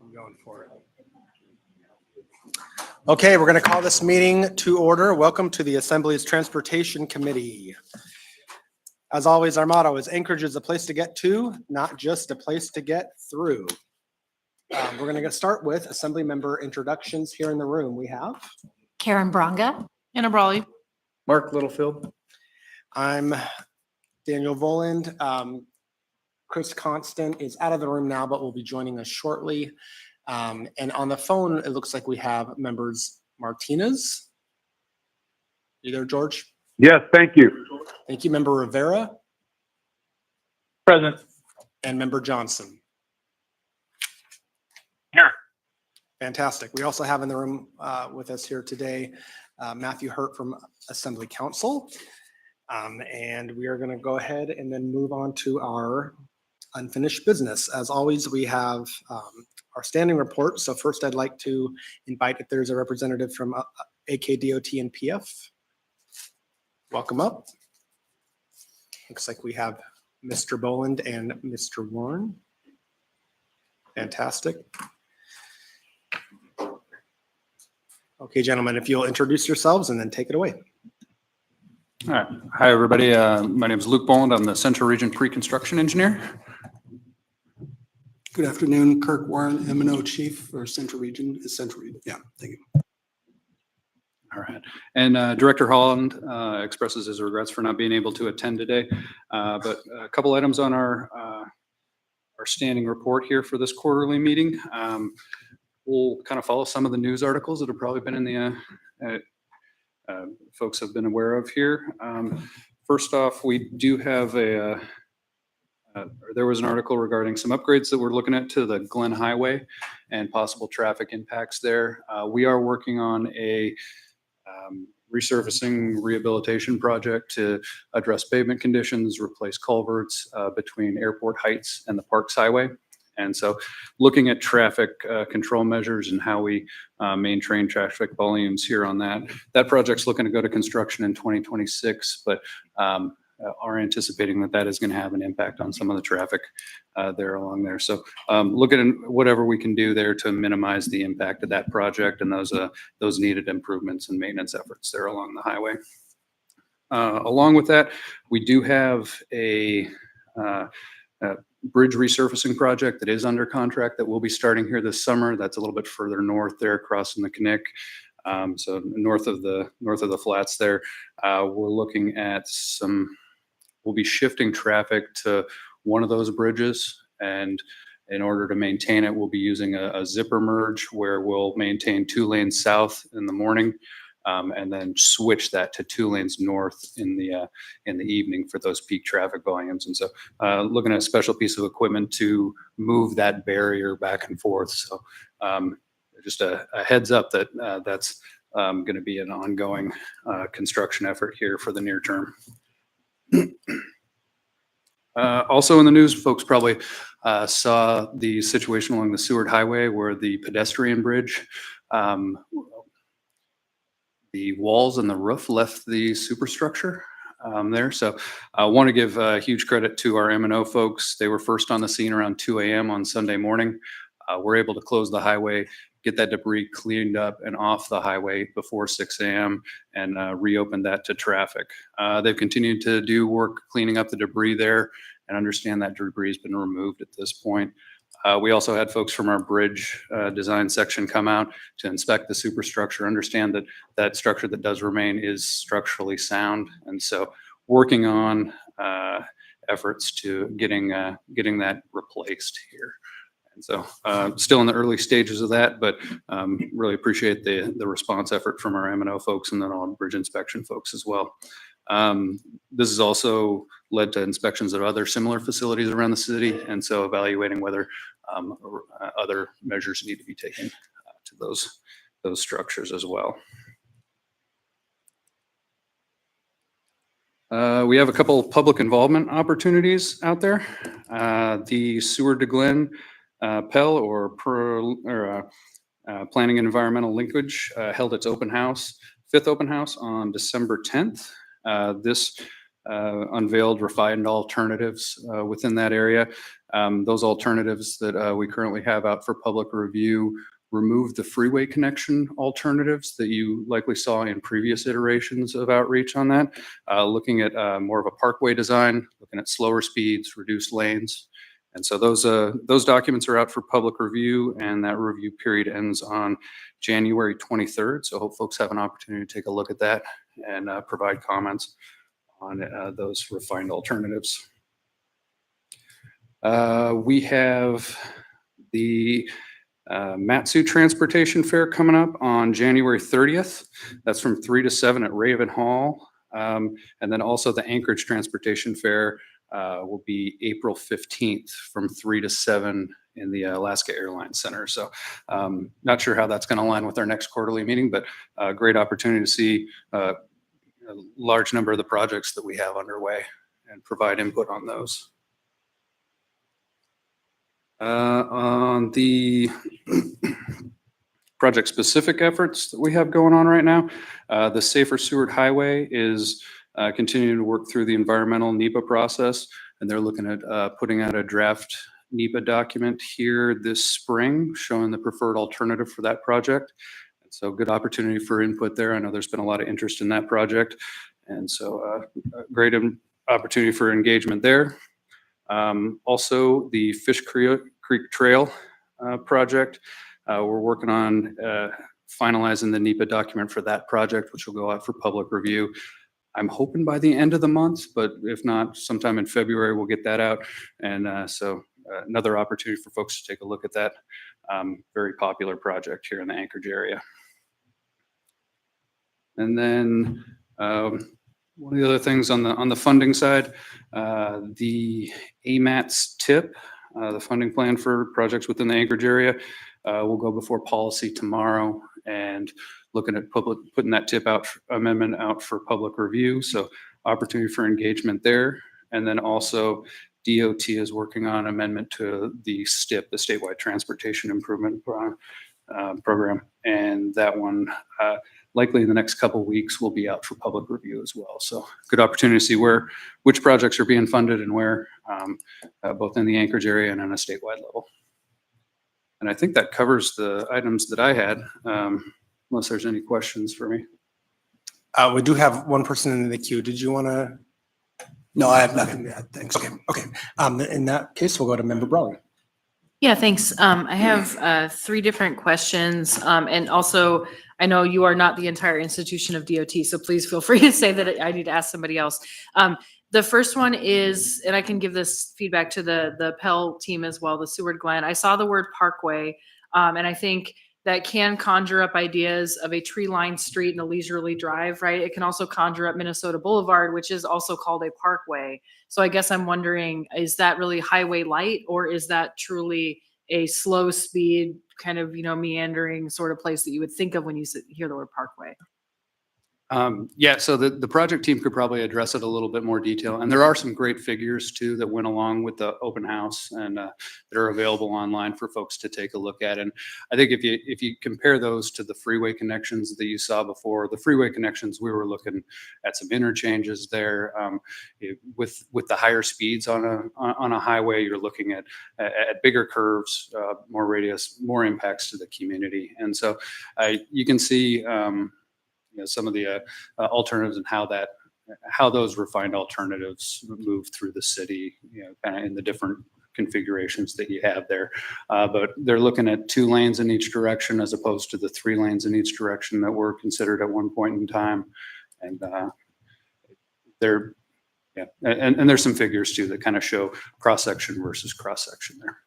I'm going for it. Okay, we're going to call this meeting to order. Welcome to the Assembly's Transportation Committee. As always, our motto is Anchorage is a place to get to, not just a place to get through. We're going to start with Assembly member introductions here in the room. We have Karen Bronga. Anna Brawley. Mark Littlefield. I'm Daniel Voland. Chris Constant is out of the room now, but will be joining us shortly. And on the phone, it looks like we have members Martinez. You there, George? Yes, thank you. Thank you. Member Rivera Present. and member Johnson. Here. Fantastic. We also have in the room with us here today, Matthew Hurt from Assembly Council. And we are going to go ahead and then move on to our unfinished business. As always, we have our standing report. So first I'd like to invite if there's a representative from AKDOT and PF. Welcome up. Looks like we have Mr. Boland and Mr. Warren. Fantastic. Okay, gentlemen, if you'll introduce yourselves and then take it away. All right. Hi, everybody. My name is Luke Boland. I'm the Central Region Pre-Construction Engineer. Good afternoon, Kirk Warren, M&O Chief for Central Region. Is Central Region? Yeah, thank you. All right. And Director Holland expresses his regrets for not being able to attend today. But a couple items on our standing report here for this quarterly meeting. We'll kind of follow some of the news articles that have probably been in the folks have been aware of here. First off, we do have there was an article regarding some upgrades that we're looking at to the Glen Highway and possible traffic impacts there. We are working on a resurfacing rehabilitation project to address pavement conditions, replace culverts between Airport Heights and the Parks Highway. And so looking at traffic control measures and how we maintain traffic volumes here on that. That project's looking to go to construction in 2026, but are anticipating that that is going to have an impact on some of the traffic there along there. So look at whatever we can do there to minimize the impact of that project and those needed improvements and maintenance efforts there along the highway. Along with that, we do have a bridge resurfacing project that is under contract that will be starting here this summer. That's a little bit further north there, crossing the Knik. So north of the flats there. We're looking at we'll be shifting traffic to one of those bridges. And in order to maintain it, we'll be using a zipper merge where we'll maintain 2 lanes south in the morning. And then switch that to 2 lanes north in the evening for those peak traffic volumes. And so looking at a special piece of equipment to move that barrier back and forth. So just a heads up that that's going to be an ongoing construction effort here for the near term. Also in the news, folks probably saw the situation along the Seward Highway where the pedestrian bridge the walls and the roof left the superstructure there. So I want to give huge credit to our M&O folks. They were first on the scene around 2 a.m. on Sunday morning. We're able to close the highway, get that debris cleaned up and off the highway before 6 a.m. and reopen that to traffic. They've continued to do work cleaning up the debris there and understand that debris has been removed at this point. We also had folks from our bridge design section come out to inspect the superstructure, understand that that structure that does remain is structurally sound. And so working on efforts to getting that replaced here. And so still in the early stages of that, but really appreciate the response effort from our M&O folks and then all bridge inspection folks as well. This has also led to inspections of other similar facilities around the city, and so evaluating whether other measures need to be taken to those structures as well. We have a couple of public involvement opportunities out there. The Seward to Glen Pell or Planning and Environmental Linkage held its open house, 5th open house on December 10th. This unveiled refined alternatives within that area. Those alternatives that we currently have out for public review remove the freeway connection alternatives that you likely saw in previous iterations of outreach on that. Looking at more of a parkway design, looking at slower speeds, reduced lanes. And so those documents are out for public review, and that review period ends on January 23rd. So I hope folks have an opportunity to take a look at that and provide comments on those refined alternatives. We have the Matsu Transportation Fair coming up on January 30th. That's from 3 to 7 at Raven Hall. And then also the Anchorage Transportation Fair will be April 15th from 3 to 7 in the Alaska Airlines Center. So not sure how that's going to align with our next quarterly meeting, but a great opportunity to see a large number of the projects that we have underway and provide input on those. On the project-specific efforts that we have going on right now, the Safer Seward Highway is continuing to work through the environmental NEPA process, and they're looking at putting out a draft NEPA document here this spring showing the preferred alternative for that project. And so good opportunity for input there. I know there's been a lot of interest in that project, and so a great opportunity for engagement there. Also, the Fish Creek Trail project, we're working on finalizing the NEPA document for that project, which will go out for public review. I'm hoping by the end of the month, but if not, sometime in February, we'll get that out. And so another opportunity for folks to take a look at that very popular project here in the Anchorage area. And then one of the other things on the funding side, the AMATS TIP, the funding plan for projects within the Anchorage area, will go before policy tomorrow, and looking at putting that TIP amendment out for public review. So opportunity for engagement there. And then also DOT is working on amendment to the STIP, the Statewide Transportation Improvement Program. And that one likely in the next couple of weeks will be out for public review as well. So good opportunity to see which projects are being funded and where, both in the Anchorage area and on a statewide level. And I think that covers the items that I had, unless there's any questions for me. We do have one person in the queue. Did you want to? No, I have nothing to add. Thanks. Okay. In that case, we'll go to Member Brawley. Yeah, thanks. I have 3 different questions. And also, I know you are not the entire institution of DOT, so please feel free to say that I need to ask somebody else. The first one is, and I can give this feedback to the Pell team as well, the Seward Glen. I saw the word parkway, and I think that can conjure up ideas of a tree-lined street and a leisurely drive, right? It can also conjure up Minnesota Boulevard, which is also called a parkway. So I guess I'm wondering, is that really highway light, or is that truly a slow speed kind of, meandering sort of place that you would think of when you hear the word parkway? Yeah, so the project team could probably address it a little bit more detail. And there are some great figures too that went along with the open house and that are available online for folks to take a look at. And I think if you compare those to the freeway connections that you saw before, the freeway connections, we were looking at some interchanges there. With the higher speeds on a highway, you're looking at bigger curves, more radius, more impacts to the community. And so you can see some of the alternatives and how those refined alternatives move through the city, kind of in the different configurations that you have there. But they're looking at 2 lanes in each direction as opposed to the 3 lanes in each direction that were considered at one point in time. And and there's some figures too that kind of show cross-section versus cross-section there.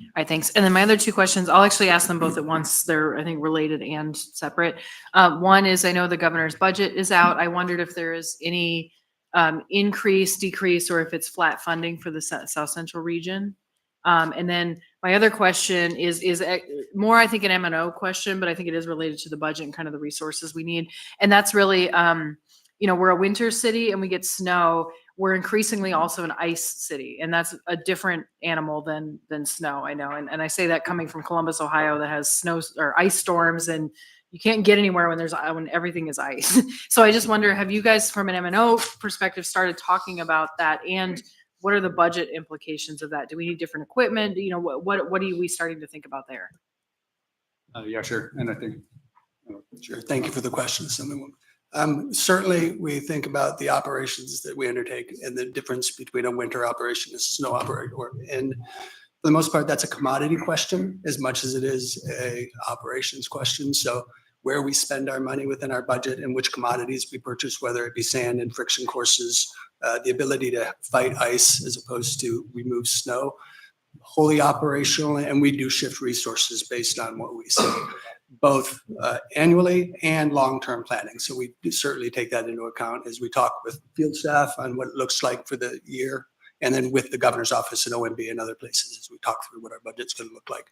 All right, thanks. And then my other 2 questions, I'll actually ask them both at once. They're, I think, related and separate. One is, I know the governor's budget is out. I wondered if there is any increase, decrease, or if it's flat funding for the South Central region. And then my other question is more, I think, an M&O question, but I think it is related to the budget and kind of the resources we need. And that's really, we're a winter city and we get snow. we're increasingly also an ice city, and that's a different animal than snow. I know, and I say that coming from Columbus, Ohio, that has snow or ice storms, and you can't get anywhere when everything is ice. So I just wonder, have you guys, from an M&O perspective, started talking about that, and what are the budget implications of that? Do we need different equipment? You know, what are we starting to think about there? Yeah, sure. And I think. Sure. Thank you for the question, Assemblywoman. Certainly, we think about the operations that we undertake and the difference between a winter operation and a snow operation. And for the most part, that's a commodity question as much as it is a operations question. So where we spend our money within our budget and which commodities we purchase, whether it be sand and friction courses, the ability to fight ice as opposed to remove snow, wholly operational, and we do shift resources based on what we see, both annually and long-term planning. So we do certainly take that into account as we talk with field staff on what it looks like for the year, and then with the governor's office and OMB and other places as we talk through what our budget's going to look like.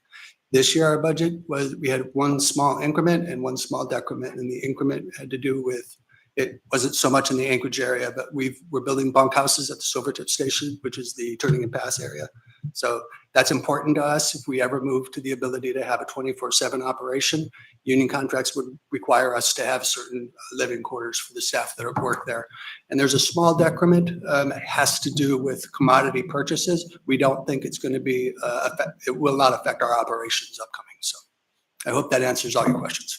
This year, our budget was, we had one small increment and one small decrement, and the increment had to do with, it wasn't so much in the Anchorage area, but we're building bunkhouses at the Silvertip Station, which is the turning and pass area. So that's important to us. If we ever move to the ability to have a 24/7 operation, union contracts would require us to have certain living quarters for the staff that work there. And there's a small decrement. It has to do with commodity purchases. We don't think it's going to be, it will not affect our operations upcoming. So I hope that answers all your questions.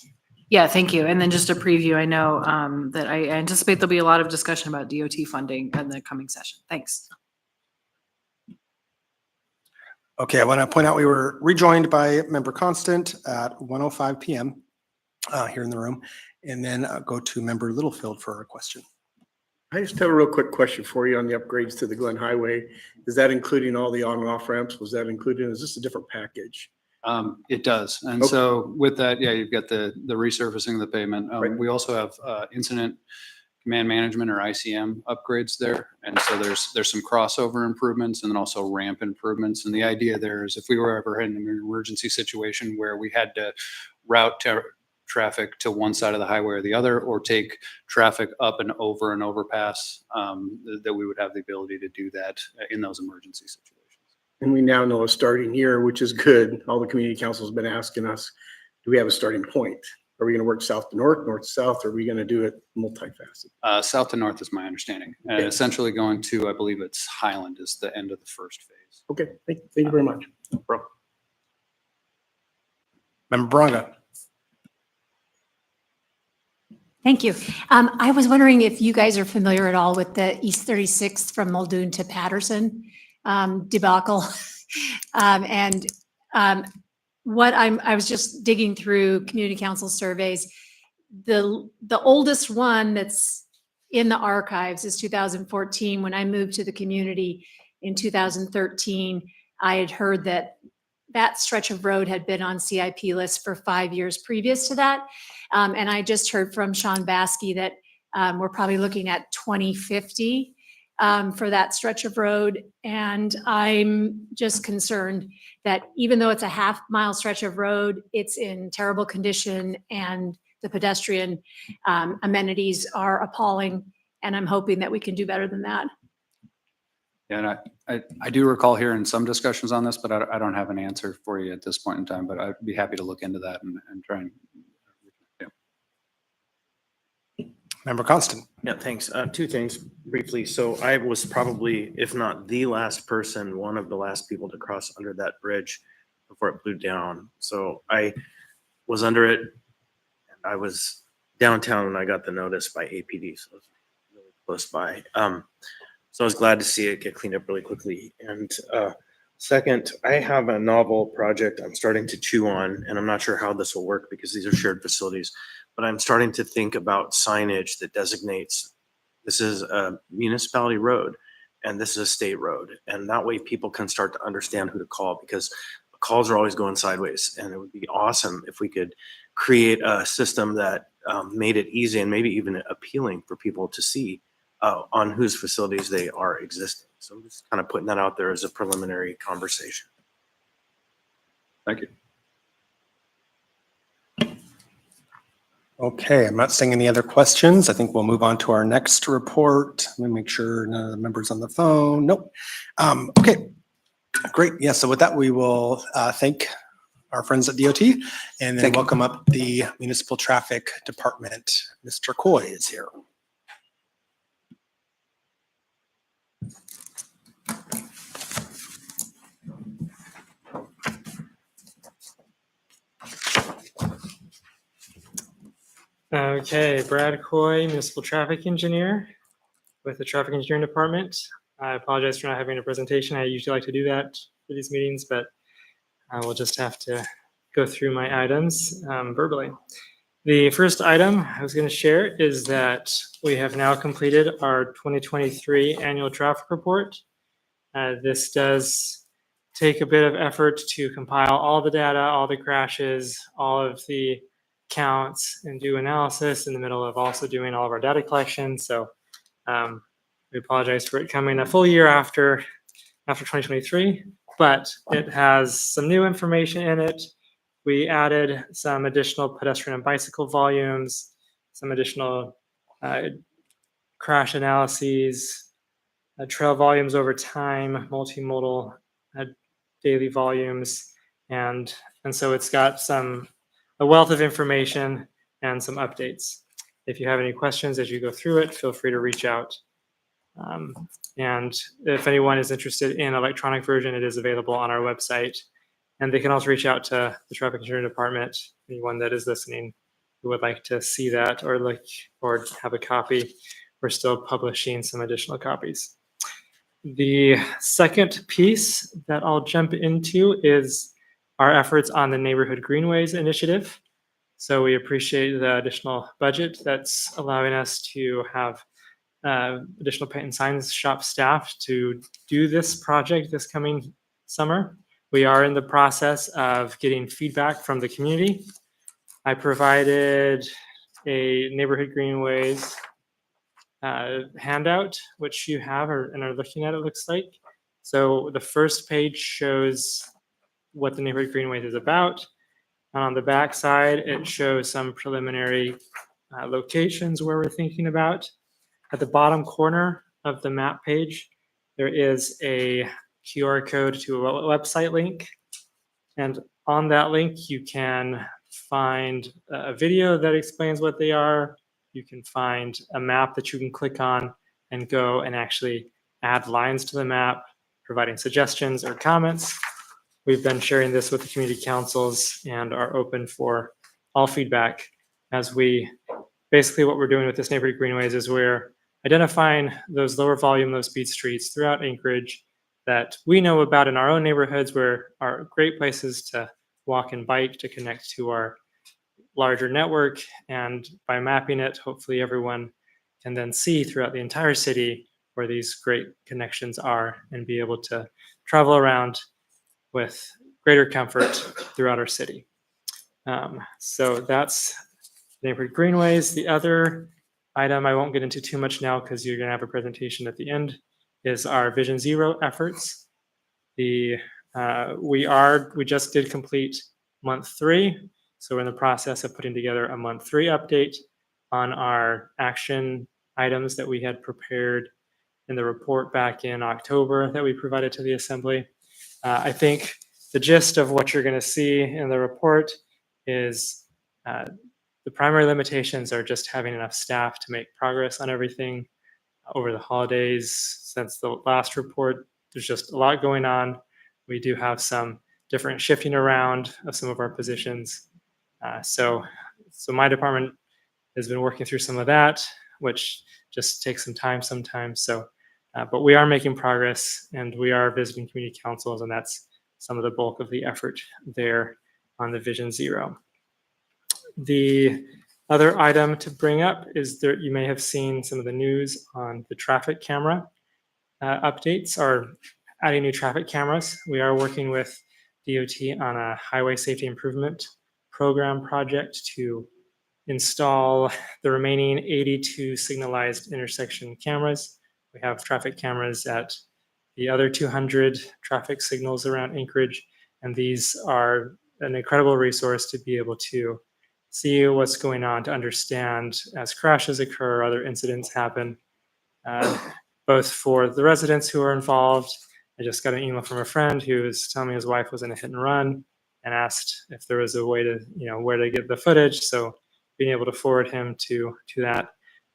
Yeah, thank you. And then just a preview, I know that I anticipate there'll be a lot of discussion about DOT funding in the coming session. Thanks. Okay, I want to point out we were rejoined by Member Constant at 1:05 PM here in the room, and then go to Member Littlefield for a question. I just have a real quick question for you on the upgrades to the Glen Highway. Is that including all the on and off ramps? Was that included? Is this a different package? It does. And Okay. so with that, yeah, you've got the resurfacing of the pavement. Right. We also have incident command management or ICM upgrades there. And so there's some crossover improvements and then also ramp improvements. And the idea there is if we were ever in an emergency situation where we had to route traffic to one side of the highway or the other, or take traffic up and over an overpass, that we would have the ability to do that in those emergency situations. And we now know a starting year, which is good. All the community council has been asking us, do we have a starting point? Are we going to work south to north, north to south? Or are we going to do it multifaceted? South to north is my understanding. And Okay. essentially going to, I believe it's Highland is the end of the first phase. Okay, thank you very much. Bro. Member Braga. Thank you. I was wondering if you guys are familiar at all with the East 36th from Muldoon to Patterson debacle. I was just digging through community council surveys. The oldest one that's in the archives is 2014. When I moved to the community in 2013, I had heard that stretch of road had been on CIP list for 5 years previous to that. And I just heard from Sean Baskey that we're probably looking at 2050 for that stretch of road. And I'm just concerned that even though it's a half-mile stretch of road, it's in terrible condition and the pedestrian amenities are appalling. And I'm hoping that we can do better than that. Yeah, and I do recall hearing some discussions on this, but I don't have an answer for you at this point in time, but I'd be happy to look into that and try and. Yeah. Member Constant. Yeah, thanks. Two things briefly. So I was probably, if not the last person, one of the last people to cross under that bridge before it blew down. So I was under it and I was downtown when I got the notice by APD. So it was really close by. So I was glad to see it get cleaned up really quickly. And second, I have a novel project I'm starting to chew on, and I'm not sure how this will work because these are shared facilities, but I'm starting to think about signage that designates this is a municipality road and this is a state road. And that way people can start to understand who to call, because calls are always going sideways. And it would be awesome if we could create a system that made it easy and maybe even appealing for people to see on whose facilities they are existing. So I'm just kind of putting that out there as a preliminary conversation. Thank you. Okay, I'm not seeing any other questions. I think we'll move on to our next report. Let me make sure none of the members on the phone. Nope. Okay, great. Yeah, so with that, we will thank our friends at DOT and then Thank you. welcome up the Municipal Traffic Department. Mr. Coy is here. Okay, Brad Coy, Municipal Traffic Engineer with the Traffic Engineering Department. I apologize for not having a presentation. I usually like to do that for these meetings, but I will just have to go through my items verbally. The first item I was going to share is that we have now completed our 2023 annual traffic report. This does take a bit of effort to compile all the data, all the crashes, all of the counts, and do analysis in the middle of also doing all of our data collection. So we apologize for it coming a full year after 2023, but it has some new information in it. We added some additional pedestrian and bicycle volumes, some additional crash analyses, trail volumes over time, multimodal daily volumes, and so it's got a wealth of information and some updates. If you have any questions as you go through it, feel free to reach out. And if anyone is interested in electronic version, it is available on our website. And they can also reach out to the Traffic Engineering Department, anyone that is listening who would like to see that or have a copy. We're still publishing some additional copies. The second piece that I'll jump into is our efforts on the Neighborhood Greenways initiative. So we appreciate the additional budget that's allowing us to have additional paint and signs shop staff to do this project this coming summer. We are in the process of getting feedback from the community. I provided a Neighborhood Greenways handout, which you have and are looking at, it looks like. So the first page shows what the Neighborhood Greenways is about. And on the back side, it shows some preliminary locations where we're thinking about. At the bottom corner of the map page, there is a QR code to a website link. And on that link, you can find a video that explains what they are. You can find a map that you can click on and go and actually add lines to the map, providing suggestions or comments. We've been sharing this with the community councils and are open for all feedback as basically what we're doing with this Neighborhood Greenways is we're identifying those lower volume, low speed streets throughout Anchorage that we know about in our own neighborhoods where are great places to walk and bike to connect to our larger network. And by mapping it, hopefully everyone can then see throughout the entire city where these great connections are and be able to travel around with greater comfort throughout our city. So that's Neighborhood Greenways. The other item I won't get into too much now because you're going to have a presentation at the end is our Vision Zero efforts. We just did complete month 3. So we're in the process of putting together a month 3 update on our action items that we had prepared in the report back in October that we provided to the Assembly. I think the gist of what you're going to see in the report is the primary limitations are just having enough staff to make progress on everything over the holidays. Since the last report, there's just a lot going on. We do have some different shifting around of some of our positions. So my department has been working through some of that, which just takes some time sometimes. But we are making progress and we are visiting community councils, and that's some of the bulk of the effort there on the Vision Zero. The other item to bring up is that you may have seen some of the news on the traffic camera updates or adding new traffic cameras. We are working with DOT on a highway safety improvement program project to install the remaining 82 signalized intersection cameras. We have traffic cameras at the other 200 traffic signals around Anchorage, and these are an incredible resource to be able to see what's going on, to understand as crashes occur, other incidents happen, both for the residents who are involved. I just got an email from a friend who was telling me his wife was in a hit and run and asked if there was a way to, where to get the footage. So being able to forward him to that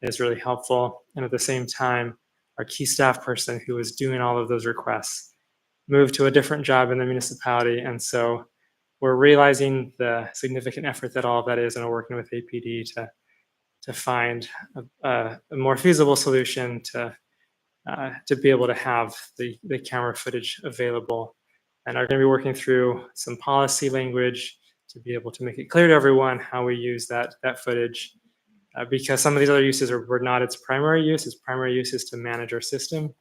is really helpful. And at the same time, our key staff person who was doing all of those requests moved to a different job in the municipality. And so we're realizing the significant effort that all of that is, and we're working with APD to find a more feasible solution to be able to have the camera footage available, and are going to be working through some policy language to be able to make it clear to everyone how we use that footage, because some of these other uses were not its primary use. Its primary use is to manage our system.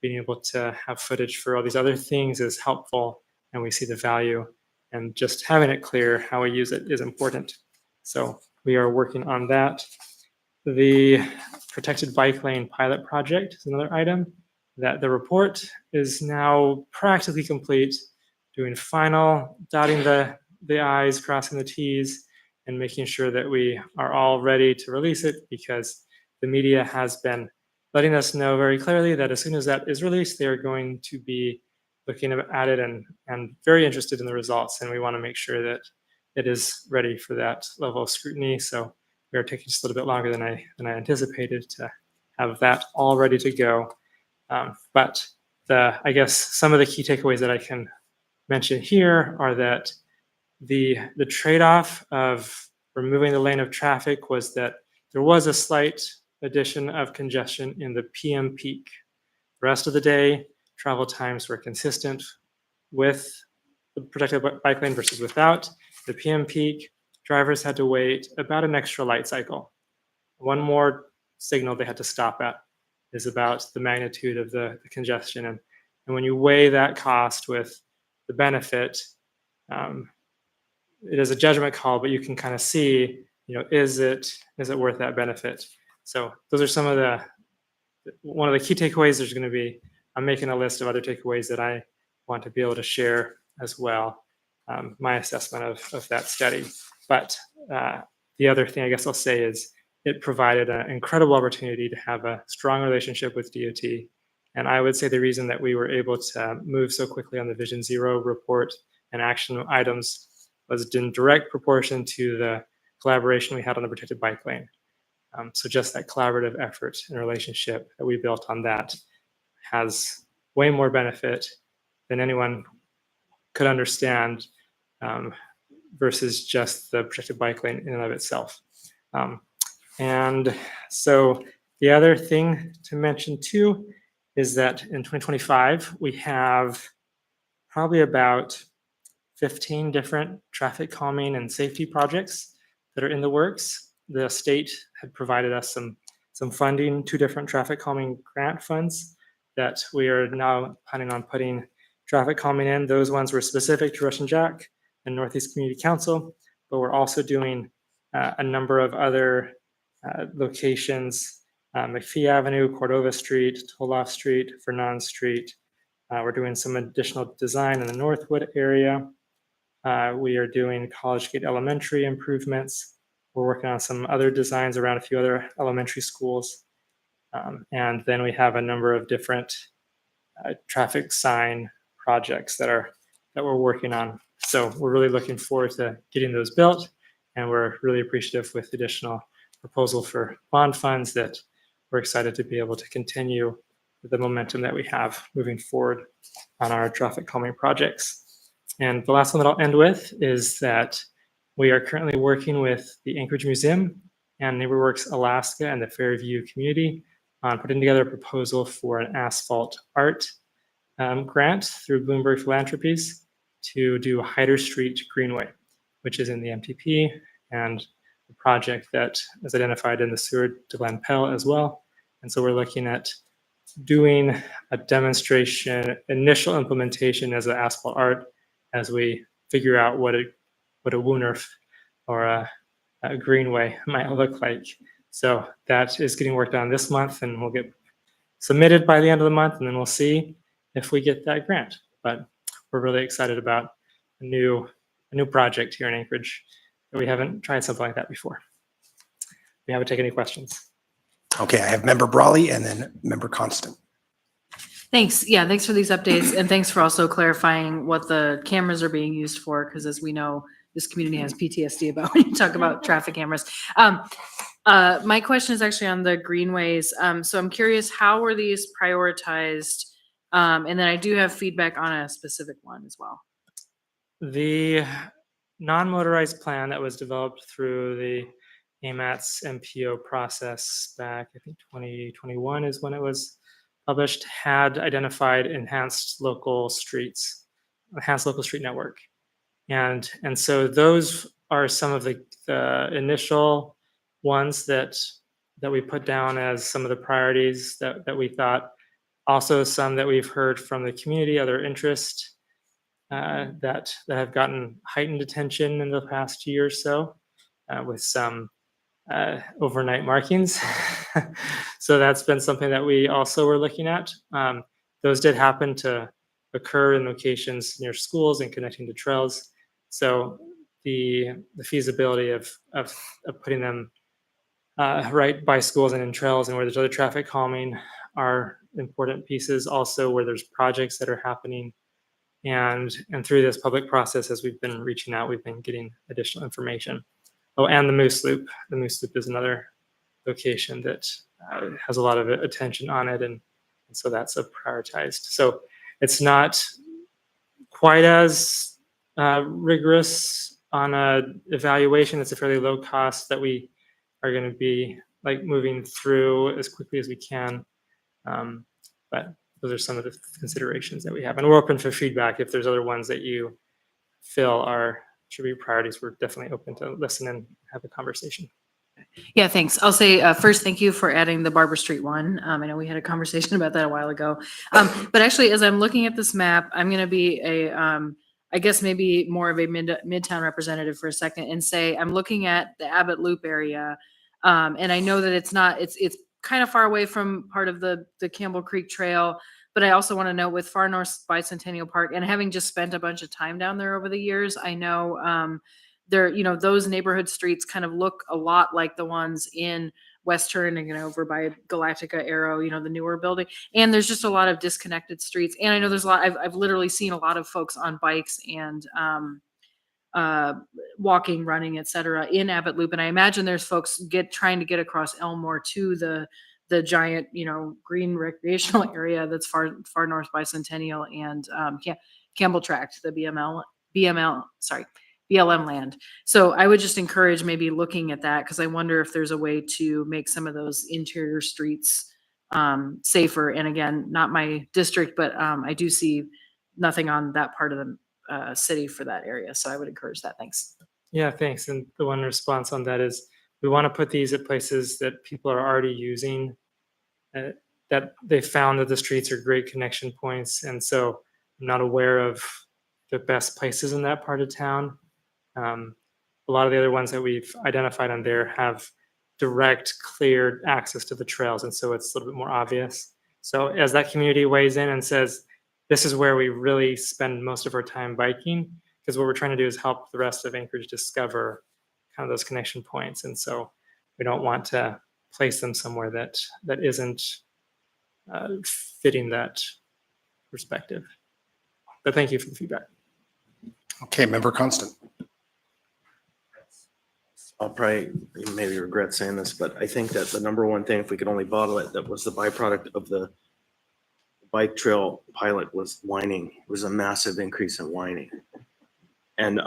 Being able to have footage for all these other things is helpful, and we see the value, and just having it clear how we use it is important. So we are working on that. The protected bike lane pilot project is another item that the report is now practically complete, doing final dotting the I's, crossing the T's, and making sure that we are all ready to release it, because the media has been letting us know very clearly that as soon as that is released, they are going to be looking at it and very interested in the results. And we want to make sure that it is ready for that level of scrutiny. So we are taking just a little bit longer than I anticipated to have that all ready to go. But I guess some of the key takeaways that I can mention here are that the trade-off of removing the lane of traffic was that there was a slight addition of congestion in the PM peak. The rest of the day, travel times were consistent with the protected bike lane versus without. The PM peak, drivers had to wait about an extra light cycle. One more signal they had to stop at is about the magnitude of the congestion. And when you weigh that cost with the benefit, it is a judgment call, but you can kind of see, is it worth that benefit? So those are some of one of the key takeaways. There's going to be, I'm making a list of other takeaways that I want to be able to share as well, my assessment of that study. But the other thing I guess I'll say is it provided an incredible opportunity to have a strong relationship with DOT. And I would say the reason that we were able to move so quickly on the Vision Zero report and action items was in direct proportion to the collaboration we had on the protected bike lane. So just that collaborative effort and relationship that we built on that has way more benefit than anyone could understand, versus just the protected bike lane in and of itself. And so the other thing to mention too is that in 2025, we have probably about 15 different traffic calming and safety projects that are in the works. The state had provided us some funding, 2 different traffic calming grant funds that we are now planning on putting traffic calming in. Those ones were specific to Russian Jack and Northeast Community Council, but we're also doing a number of other locations, McPhee Avenue, Cordova Street, Toloff Street, Vernon Street. We're doing some additional design in the Northwood area. We are doing College Gate Elementary improvements. We're working on some other designs around a few other elementary schools. And then we have a number of different traffic sign projects that we're working on. So we're really looking forward to getting those built, and we're really appreciative with additional proposal for bond funds that we're excited to be able to continue the momentum that we have moving forward on our traffic calming projects. And the last one that I'll end with is that we are currently working with the Anchorage Museum and NeighborWorks Alaska and the Fairview community on putting together a proposal for an asphalt art grant through Bloomberg Philanthropies to do Hyder Street Greenway, which is in the MTP, and a project that is identified in the Seward to Glen Pell as well. And so we're looking at doing a demonstration, initial implementation as an asphalt art as we figure out what a Woonerf or a Greenway might look like. So that is getting worked on this month, and we'll get submitted by the end of the month, and then we'll see if we get that grant. But we're really excited about a new project here in Anchorage that we haven't tried something like that before. We haven't taken any questions. Okay, I have member Brawley and then member Constant. Thanks. Yeah, thanks for these updates and thanks for also clarifying what the cameras are being used for, because as we know, this community has PTSD about when you talk about traffic cameras. My question is actually on the greenways. So I'm curious, how were these prioritized? And then I do have feedback on a specific one as well. The non-motorized plan that was developed through the AMAT's MPO process back, I think 2021 is when it was published, had identified enhanced local street network. And so those are some of the initial ones that we put down as some of the priorities that we thought. Also some that we've heard from the community, other interest that have gotten heightened attention in the past year or so with some overnight markings. So that's been something that we also were looking at. Those did happen to occur in locations near schools and connecting to trails. So the feasibility of putting them right by schools and in trails and where there's other traffic calming are important pieces. Also where there's projects that are happening. And through this public process, as we've been reaching out, we've been getting additional information. Oh, and the Moose Loop. The Moose Loop is another location that has a lot of attention on it. And so that's prioritized. So it's not quite as rigorous on a evaluation. It's a fairly low cost that we are going to be like moving through as quickly as we can. But those are some of the considerations that we have. And we're open for feedback. If there's other ones that you feel should be priorities, we're definitely open to listen and have a conversation. Yeah, thanks. I'll say first, thank you for adding the Barber Street one. I know we had a conversation about that a while ago. But actually, as I'm looking at this map, I'm going to be I guess maybe more of a Midtown representative for a second and say I'm looking at the Abbott Loop area. And I know that it's kind of far away from part of the Campbell Creek Trail, but I also want to know with Far North Bicentennial Park and having just spent a bunch of time down there over the years, I know those neighborhood streets kind of look a lot like the ones in Western and over by Galactica Arrow, the newer building. And there's just a lot of disconnected streets. And I know there's a lot, I've literally seen a lot of folks on bikes and walking, running, et cetera, in Abbott Loop. And I imagine there's folks trying to get across Elmore to the giant, green recreational area that's far north Bicentennial and Campbell Tract, the BLM land. So I would just encourage maybe looking at that because I wonder if there's a way to make some of those interior streets safer. And again, not my district, but I do see nothing on that part of the city for that area. So I would encourage that. Thanks. Yeah, thanks. And the one response on that is we want to put these at places that people are already using, that they found that the streets are great connection points. And so I'm not aware of the best places in that part of town. A lot of the other ones that we've identified on there have direct, clear access to the trails. And so it's a little bit more obvious. So as that community weighs in and says, this is where we really spend most of our time biking, because what we're trying to do is help the rest of Anchorage discover kind of those connection points. And so we don't want to place them somewhere that isn't fitting that perspective. But thank you for the feedback. Okay, member Constant. I'll probably maybe regret saying this, but I think that the number one thing, if we could only bottle it, that was the byproduct of the bike trail pilot was whining. It was a massive increase in whining. And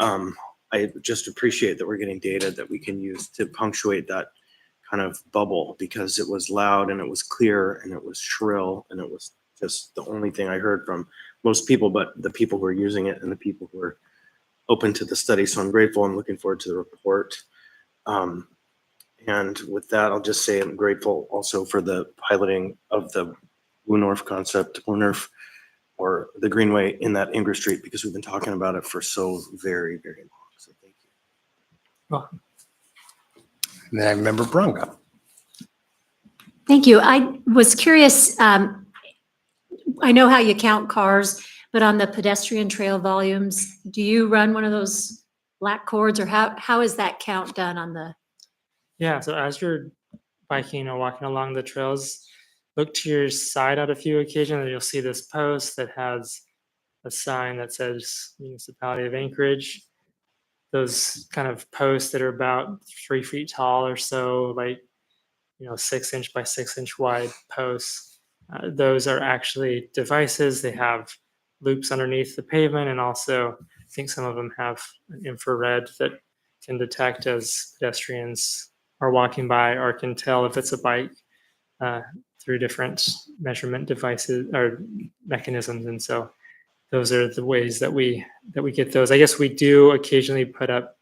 I just appreciate that we're getting data that we can use to punctuate that kind of bubble, because it was loud and it was clear and it was shrill and it was just the only thing I heard from most people, but the people who are using it and the people who are open to the study. So I'm grateful. I'm looking forward to the report. And with that, I'll just say I'm grateful also for the piloting of the Blue North concept, Blue North, or the Greenway in that Ingra Street, because we've been talking about it for so very, very long. So thank you. Welcome. And then I have member Brunga. Thank you. I was curious, I know how you count cars, but on the pedestrian trail volumes, do you run one of those black cords, or how is that count done on the? Yeah, so as you're biking or walking along the trails, look to your side on a few occasions and you'll see this post that has a sign that says Municipality of Anchorage. Those kind of posts that are about 3 feet tall or so, like, 6-inch by 6-inch wide posts. Those are actually devices. They have loops underneath the pavement, and also I think some of them have an infrared that can detect as pedestrians are walking by, or can tell if it's a bike through different measurement devices or mechanisms. And so those are the ways that we get those. I guess we do occasionally put up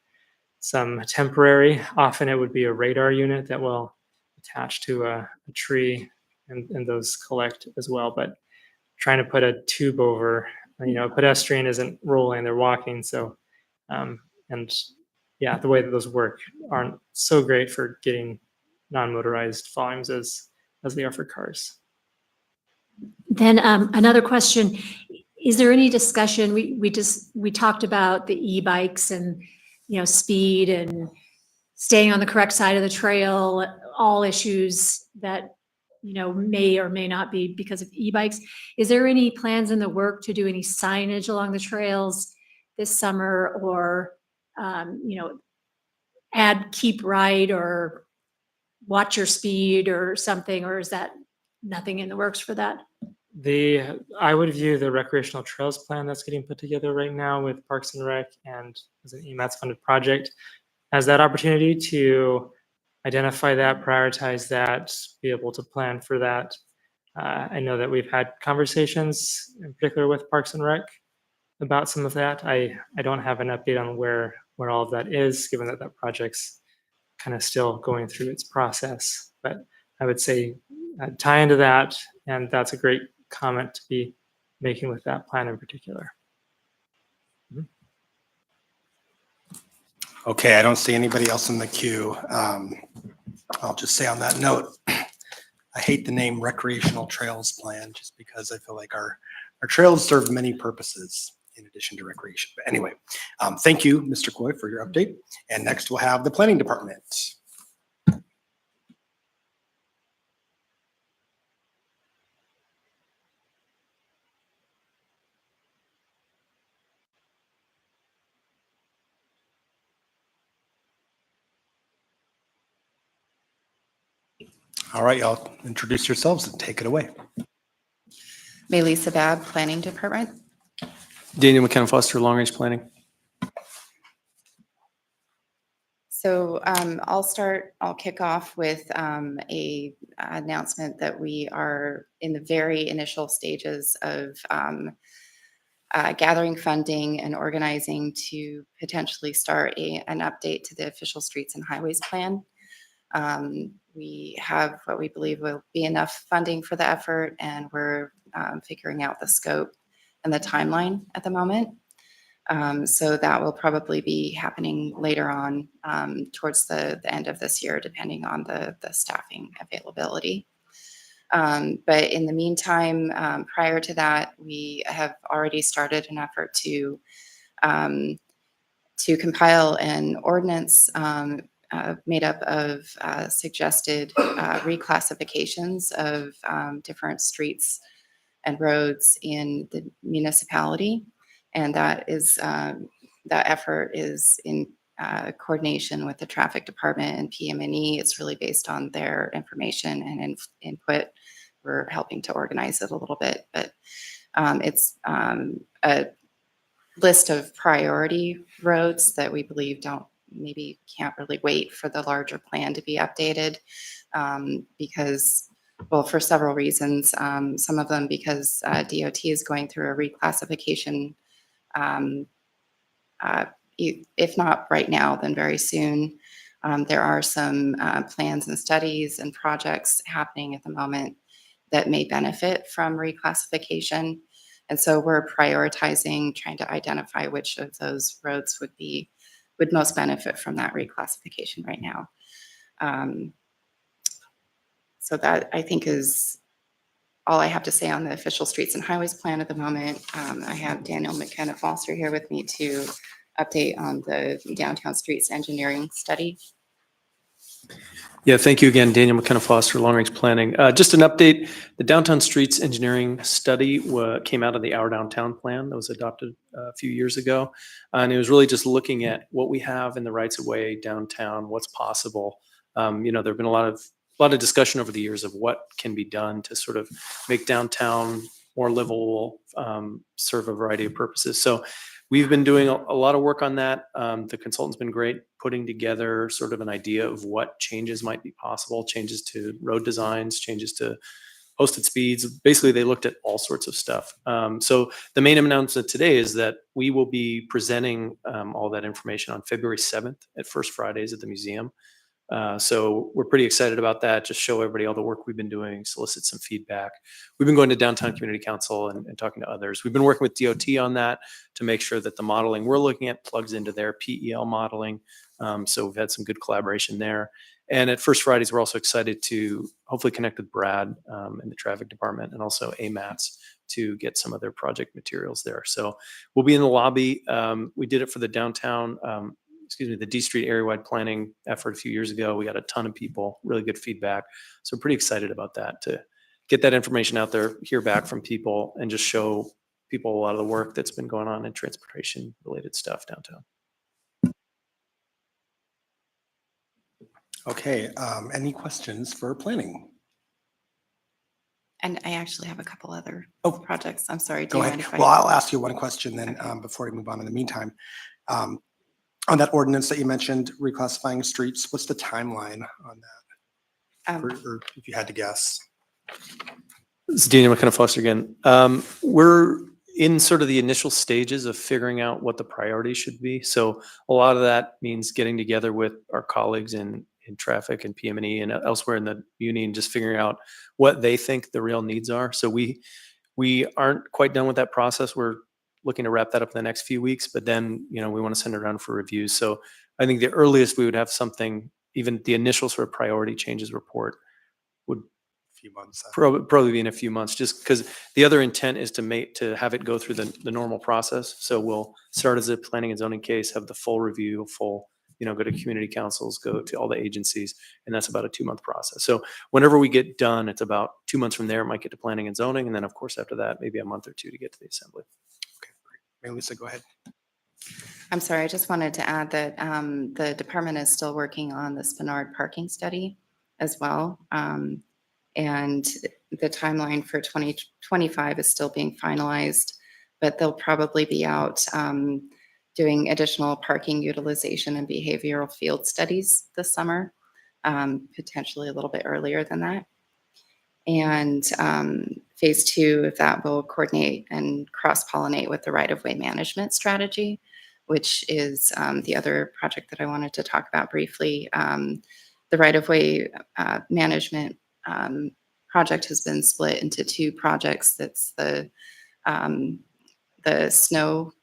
some temporary. Often it would be a radar unit that will attach to a tree, and those collect as well. But trying to put a tube over, a pedestrian isn't rolling, they're walking. So, and yeah, the way that those work aren't so great for getting non-motorized volumes as they are for cars. Then another question, is there any discussion, we talked about the e-bikes and, speed and staying on the correct side of the trail, all issues that, may or may not be because of e-bikes. Is there any plans in the work to do any signage along the trails this summer, or, add keep right or watch your speed or something, or is that nothing in the works for that? I would view the recreational trails plan that's getting put together right now with Parks and Rec and as an EMATS funded project as that opportunity to identify that, prioritize that, be able to plan for that. I know that we've had conversations in particular with Parks and Rec about some of that. I don't have an update on where all of that is, given that project's kind of still going through its process. But I would say tie into that, and that's a great comment to be making with that plan in particular. Okay, I don't see anybody else in the queue. I'll just say on that note, I hate the name Recreational Trails Plan, just because I feel like our trails serve many purposes in addition to recreation. But anyway, thank you, Mr. Coy, for your update. And next we'll have the Planning Department. All right, y'all introduce yourselves and take it away. Melissa Babb, Planning Department. Daniel McKenna Foster, Long Range Planning. So I'll kick off with a announcement that we are in the very initial stages of gathering funding and organizing to potentially start an update to the official streets and highways plan. We have what we believe will be enough funding for the effort, and we're figuring out the scope and the timeline at the moment. So that will probably be happening later on towards the end of this year, depending on the staffing availability. But in the meantime, prior to that, we have already started an effort to compile an ordinance made up of suggested reclassifications of different streets and roads in the municipality. And that effort is in coordination with the traffic department and PM&E. It's really based on their information and input. We're helping to organize it a little bit, but it's a list of priority roads that we believe can't really wait for the larger plan to be updated because, well, for several reasons. Some of them because DOT is going through a reclassification, if not right now, then very soon. There are some plans and studies and projects happening at the moment that may benefit from reclassification. And so we're prioritizing, trying to identify which of those roads would most benefit from that reclassification right now. So that, I think, is all I have to say on the official streets and highways plan at the moment. I have Daniel McKenna Foster here with me to update on the downtown streets engineering study. Yeah, thank you again, Daniel McKenna Foster, Long Range Planning. Just an update, the Downtown Streets Engineering Study came out of the Our Downtown Plan that was adopted a few years ago. And it was really just looking at what we have in the rights of way downtown, what's possible. There've been a lot of discussion over the years of what can be done to sort of make downtown more livable, serve a variety of purposes. So we've been doing a lot of work on that. The consultant's been great putting together sort of an idea of what changes might be possible, changes to road designs, changes to posted speeds. Basically, they looked at all sorts of stuff. So the main announcement today is that we will be presenting all that information on February 7th at First Fridays at the museum. So we're pretty excited about that. Just show everybody all the work we've been doing, solicit some feedback. We've been going to Downtown Community Council and talking to others. We've been working with DOT on that to make sure that the modeling we're looking at plugs into their PEL modeling. So we've had some good collaboration there. And at First Fridays, we're also excited to hopefully connect with Brad in the traffic department and also AMATS to get some of their project materials there. So we'll be in the lobby. We did it for the downtown, the D Street area-wide planning effort a few years ago. We got a ton of people, really good feedback. So I'm pretty excited about that, to get that information out there, hear back from people, and just show people a lot of the work that's been going on in transportation-related stuff downtown. Okay, any questions for planning? And I actually have a couple other Oh. projects. I'm sorry. Do Go you ahead. mind if I- Well, I'll ask you one question then before we move on in the meantime. On that ordinance that you mentioned, reclassifying streets, what's the timeline on that? Or if you had to guess? This is Daniel McKenna Foster again. We're in sort of the initial stages of figuring out what the priorities should be. So a lot of that means getting together with our colleagues in traffic and PM&E and elsewhere in the uni and just figuring out what they think the real needs are. So we aren't quite done with that process. We're looking to wrap that up in the next few weeks, but then, we want to send it around for reviews. So I think the earliest we would have something, even the initial sort of priority changes report would Few months. probably be in a few months, just because the other intent is to have it go through the normal process. So we'll start as a planning and zoning case, have the full review, go to community councils, go to all the agencies, and that's about a 2-month process. So whenever we get done, it's about 2 months from there, it might get to planning and zoning. And then of course, after that, maybe a month or two to get to the assembly. Okay, great. Mary Lisa, go ahead. I'm sorry, I just wanted to add that the department is still working on the Spenard parking study as well. And the timeline for 2025 is still being finalized, but they'll probably be out doing additional parking utilization and behavioral field studies this summer, potentially a little bit earlier than that. And phase 2 of that will coordinate and cross-pollinate with the right-of-way management strategy, which is the other project that I wanted to talk about briefly. The right-of-way management project has been split into 2 projects. That's the snow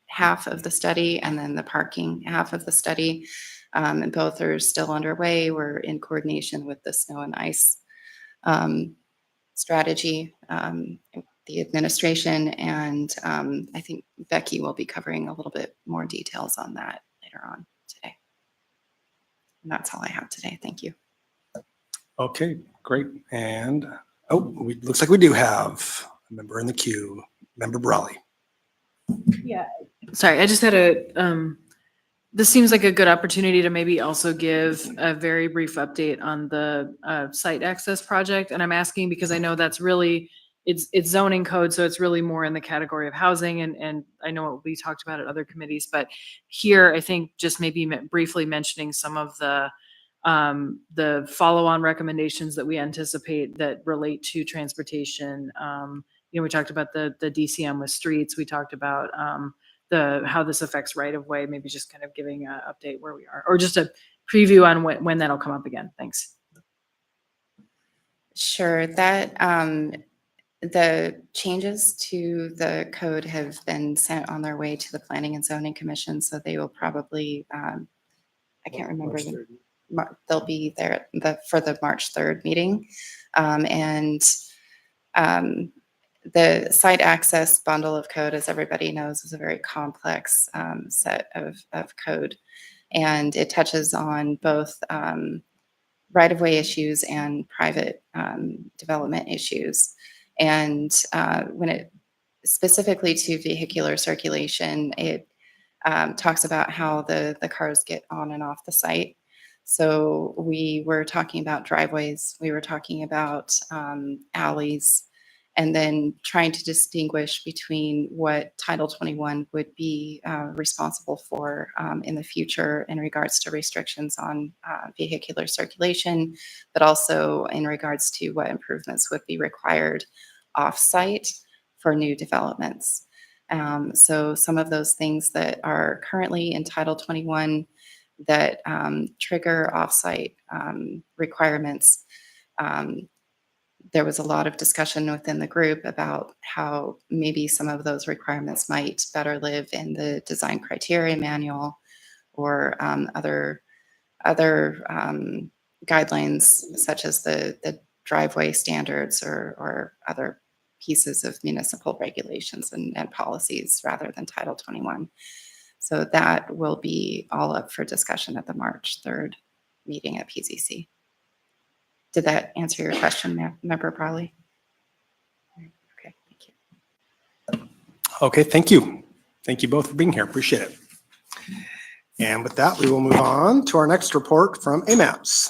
half of the study and then the parking half of the study. And both are still underway. We're in coordination with the snow and ice strategy, the administration, and I think Becky will be covering a little bit more details on that later on today. And that's all I have today. Thank you. Okay, great. And, looks like we do have a member in the queue, Member Brawley. Yeah, sorry, I just had this seems like a good opportunity to maybe also give a very brief update on the site access project. And I'm asking because I know that's really, it's zoning code, so it's really more in the category of housing. And I know we talked about at other committees, but here I think just maybe briefly mentioning some of the follow-on recommendations that we anticipate that relate to transportation. We talked about the DCM with streets. We talked about how this affects right of way, maybe just kind of giving an update where we are, or just a preview on when that'll come up again. Thanks. Sure. That the changes to the code have been sent on their way to the Planning and Zoning Commission, so they will probably, I can't remember, they'll be there for the March 3rd meeting. And The site access bundle of code, as everybody knows, is a very complex set of code. And it touches on both right-of-way issues and private development issues. And when it specifically to vehicular circulation, it talks about how the cars get on and off the site. So we were talking about driveways, we were talking about alleys, and then trying to distinguish between what Title 21 would be responsible for in the future in regards to restrictions on vehicular circulation, but also in regards to what improvements would be required off-site for new developments. So some of those things that are currently in Title 21 that trigger off-site requirements, there was a lot of discussion within the group about how maybe some of those requirements might better live in the design criteria manual or other guidelines such as the driveway standards or other pieces of municipal regulations and policies rather than Title 21. So that will be all up for discussion at the March 3rd meeting at PZC. Did that answer your question, Member Prawley? Okay, thank you. Okay, thank you. Thank you both for being here. Appreciate it. And with that, we will move on to our next report from AMAPS.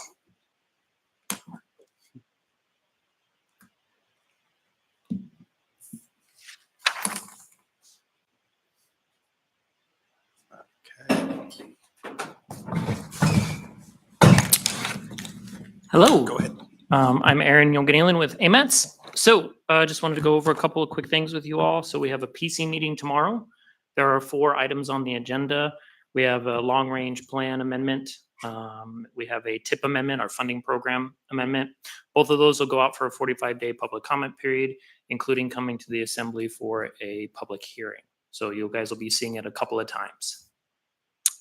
Hello. Go ahead. I'm Aaron Yonganilan with AMATS. So just wanted to go over a couple of quick things with you all. So we have a PC meeting tomorrow. There are 4 items on the agenda. We have a long-range plan amendment. We have a TIP amendment, our funding program amendment. Both of those will go out for a 45-day public comment period, including coming to the assembly for a public hearing. So you guys will be seeing it a couple of times.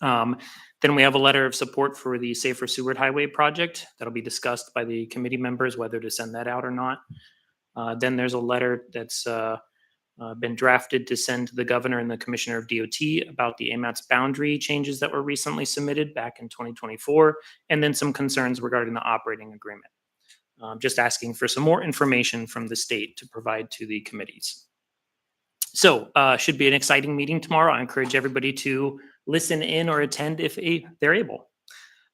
Then we have a letter of support for the Safer Seward Highway project that'll be discussed by the committee members, whether to send that out or not. Then there's a letter that's been drafted to send to the governor and the commissioner of DOT about the AMATS boundary changes that were recently submitted back in 2024, and then some concerns regarding the operating agreement. Just asking for some more information from the state to provide to the committees. So should be an exciting meeting tomorrow. I encourage everybody to listen in or attend if they're able.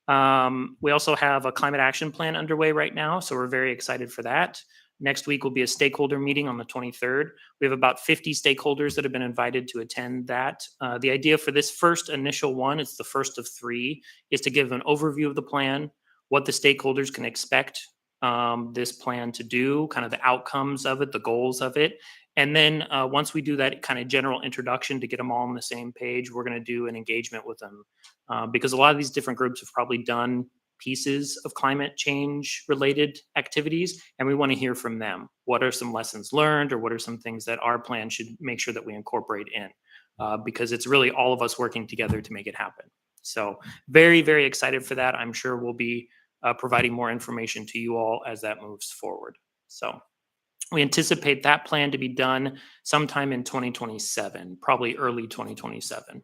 We also have a climate action plan underway right now, so we're very excited for that. Next week will be a stakeholder meeting on the 23rd. We have about 50 stakeholders that have been invited to attend that. The idea for this first initial one, it's the first of 3, is to give an overview of the plan, what the stakeholders can expect this plan to do, kind of the outcomes of it, the goals of it. And then once we do that kind of general introduction to get them all on the same page, we're going to do an engagement with them because a lot of these different groups have probably done pieces of climate change related activities, and we want to hear from them. What are some lessons learned, or what are some things that our plan should make sure that we incorporate in? Because it's really all of us working together to make it happen. So very, very excited for that. I'm sure we'll be providing more information to you all as that moves forward. So we anticipate that plan to be done sometime in 2027, probably early 2027.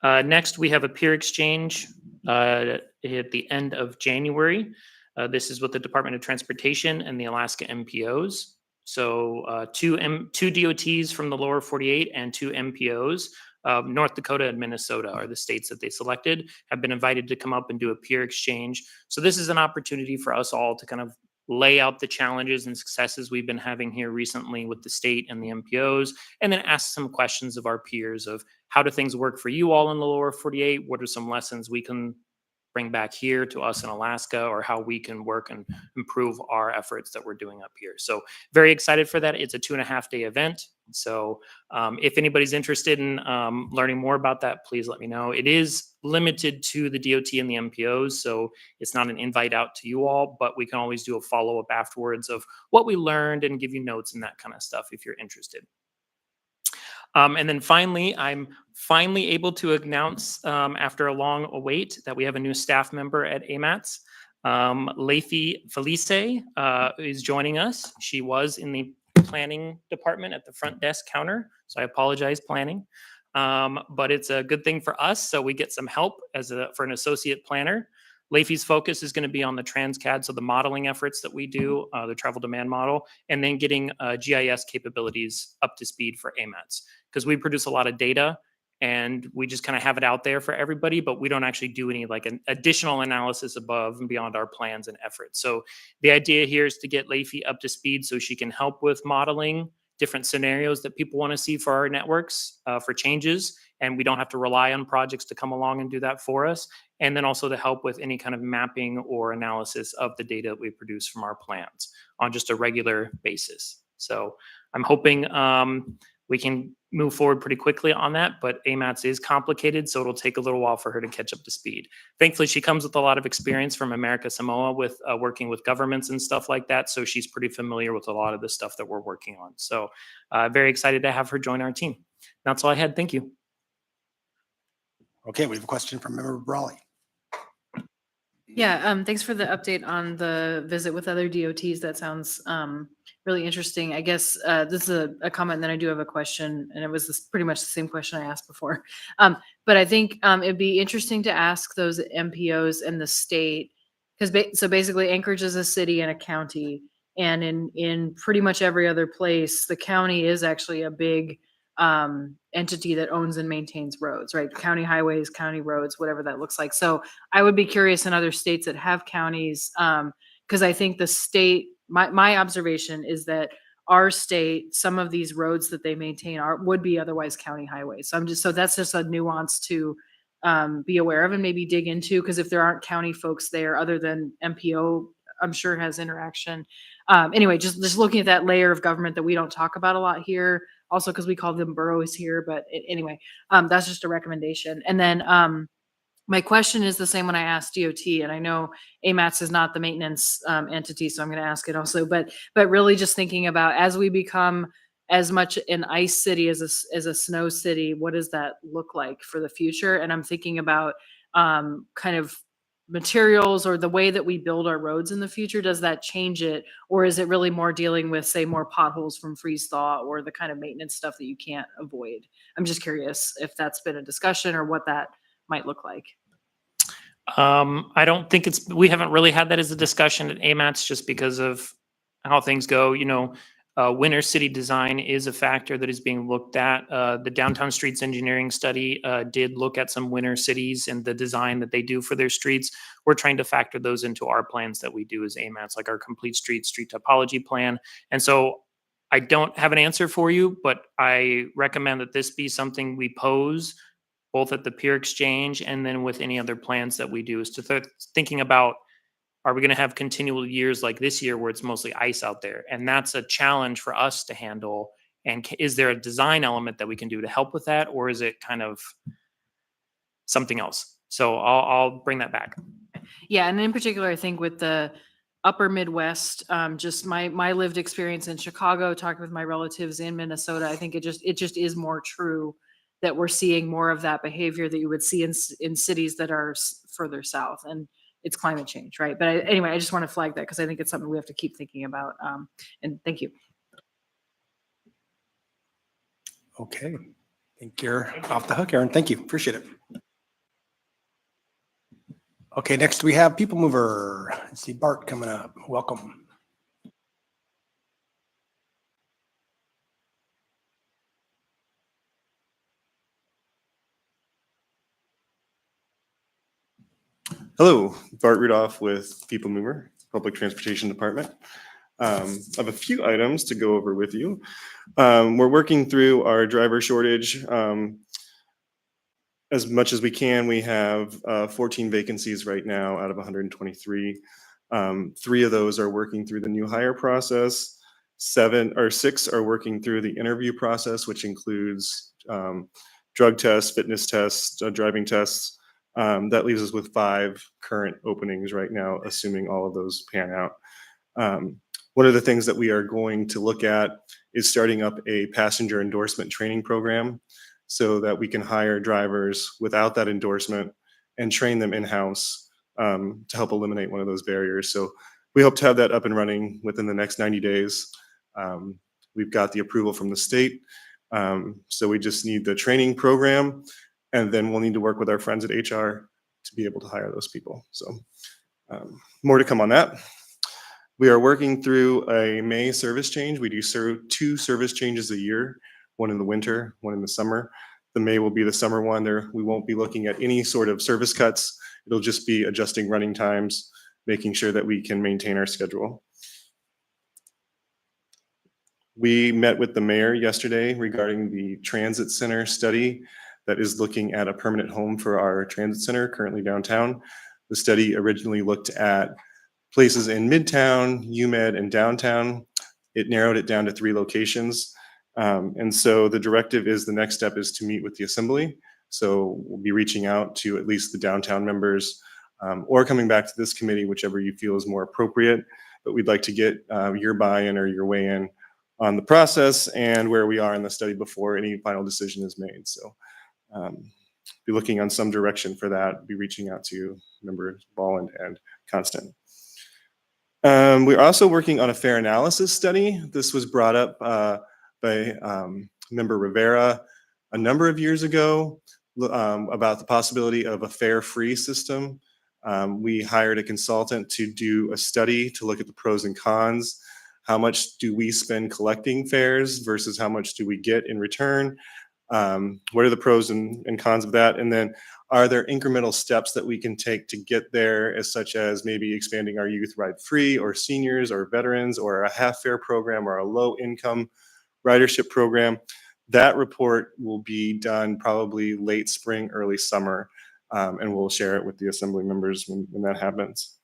Next, we have a peer exchange at the end of January. This is with the Department of Transportation and the Alaska MPOs. So two DOTs from the lower 48 and 2 MPOs, North Dakota and Minnesota are the states that they selected, have been invited to come up and do a peer exchange. So this is an opportunity for us all to kind of lay out the challenges and successes we've been having here recently with the state and the MPOs, and then ask some questions of our peers of how do things work for you all in the lower 48? What are some lessons we can bring back here to us in Alaska, or how we can work and improve our efforts that we're doing up here. So very excited for that. It's a 2.5-day event. So if anybody's interested in learning more about that, please let me know. It is limited to the DOT and the MPOs, so it's not an invite out to you all, but we can always do a follow-up afterwards of what we learned and give you notes and that kind of stuff if you're interested. And then finally, I'm finally able to announce after a long await that we have a new staff member at AMATS. Leifi Felice is joining us. She was in the planning department at the front desk counter. So I apologize, planning. But it's a good thing for us. So we get some help for an associate planner. Leify's focus is going to be on the TransCAD, so the modeling efforts that we do, the travel demand model, and then getting GIS capabilities up to speed for AMATs. Because we produce a lot of data and we just kind of have it out there for everybody, but we don't actually do any like an additional analysis above and beyond our plans and efforts. So the idea here is to get Leify up to speed so she can help with modeling different scenarios that people want to see for our networks for changes. And we don't have to rely on projects to come along and do that for us. And then also to help with any kind of mapping or analysis of the data that we produce from our plans on just a regular basis. So I'm hoping we can move forward pretty quickly on that, but AMATS is complicated, so it'll take a little while for her to catch up to speed. Thankfully, she comes with a lot of experience from America Samoa with working with governments and stuff like that, so she's pretty familiar with a lot of the stuff that we're working on. So very excited to have her join our team. That's all I had. Thank you. Okay, we have a question from Member Brawley. Yeah, thanks for the update on the visit with other DOTs. That sounds really interesting. I guess this is a comment, and then I do have a question, and it was pretty much the same question I asked before. But I think it'd be interesting to ask those MPOs and the state, because so basically Anchorage is a city and a county, and in pretty much every other place, the county is actually a big entity that owns and maintains roads, right? County highways, county roads, whatever that looks like. So I would be curious in other states that have counties, because I think the state, my observation is that our state, some of these roads that they maintain would be otherwise county highways. So that's just a nuance to be aware of and maybe dig into, because if there aren't county folks there other than MPO, I'm sure has interaction. Anyway, just looking at that layer of government that we don't talk about a lot here. Also, because we call them boroughs here, but anyway, that's just a recommendation. And then my question is the same when I asked DOT, and I know AMATS is not the maintenance entity, so I'm going to ask it also. But really, just thinking about as we become as much an ice city as a snow city, what does that look like for the future? And I'm thinking about kind of materials or the way that we build our roads in the future. Does that change it, or is it really more dealing with, say, more potholes from freeze thaw or the kind of maintenance stuff that you can't avoid? I'm just curious if that's been a discussion or what that might look like. I don't think we haven't really had that as a discussion at AMATS just because of how things go. You know, winter city design is a factor that is being looked at. The Downtown Streets Engineering Study did look at some winter cities and the design that they do for their streets. We're trying to factor those into our plans that we do as AMATS, like our complete street topology plan. And so I don't have an answer for you, but I recommend that this be something we pose both at the peer exchange and then with any other plans that we do, is to start thinking about, are we going to have continual years like this year where it's mostly ice out there? And that's a challenge for us to handle. And is there a design element that we can do to help with that? Or is it kind of something else? So I'll bring that back. Yeah, and in particular, I think with the upper Midwest, just my lived experience in Chicago, talking with my relatives in Minnesota, I think it just is more true that we're seeing more of that behavior that you would see in cities that are further south, and it's climate change, right? But anyway, I just want to flag that because I think it's something we have to keep thinking about. And thank you. Okay, I think you're off the hook, Aaron. Thank you. Appreciate it. Okay, next we have People Mover. I see Bart coming up. Welcome. Hello, Bart Rudolph with People Mover, Public Transportation Department. I have a few items to go over with you. We're working through our driver shortage as much as we can. We have 14 vacancies right now out of 123. 3 of those are working through the new hire process. 6 are working through the interview process, which includes drug tests, fitness tests, driving tests. That leaves us with 5 current openings right now, assuming all of those pan out. One of the things that we are going to look at is starting up a passenger endorsement training program so that we can hire drivers without that endorsement and train them in-house to help eliminate one of those barriers. So we hope to have that up and running within the next 90 days. We've got the approval from the state. So we just need the training program, and then we'll need to work with our friends at HR to be able to hire those people. So more to come on that. We are working through a May service change. We do 2 service changes a year, one in the winter, one in the summer. The May will be the summer one. There, we won't be looking at any sort of service cuts. It'll just be adjusting running times, making sure that we can maintain our schedule. We met with the mayor yesterday regarding the transit center study that is looking at a permanent home for our transit center currently downtown. The study originally looked at places in Midtown, UMed, and downtown. It narrowed it down to 3 locations. And so the directive is the next step is to meet with the assembly. So we'll be reaching out to at least the downtown members or coming back to this committee, whichever you feel is more appropriate. But we'd like to get your buy-in or your weigh-in on the process and where we are in the study before any final decision is made. So be looking on some direction for that, be reaching out to members Ball and Constant. We're also working on a fair analysis study. This was brought up by member Rivera a number of years ago about the possibility of a fare free system. We hired a consultant to do a study to look at the pros and cons. How much do we spend collecting fares versus how much do we get in return? What are the pros and cons of that? And then are there incremental steps that we can take to get there, as such as maybe expanding our youth ride free or seniors or veterans or a half fare program or a low income ridership program? That report will be done probably late spring, early summer, and we'll share it with the assembly members when that happens.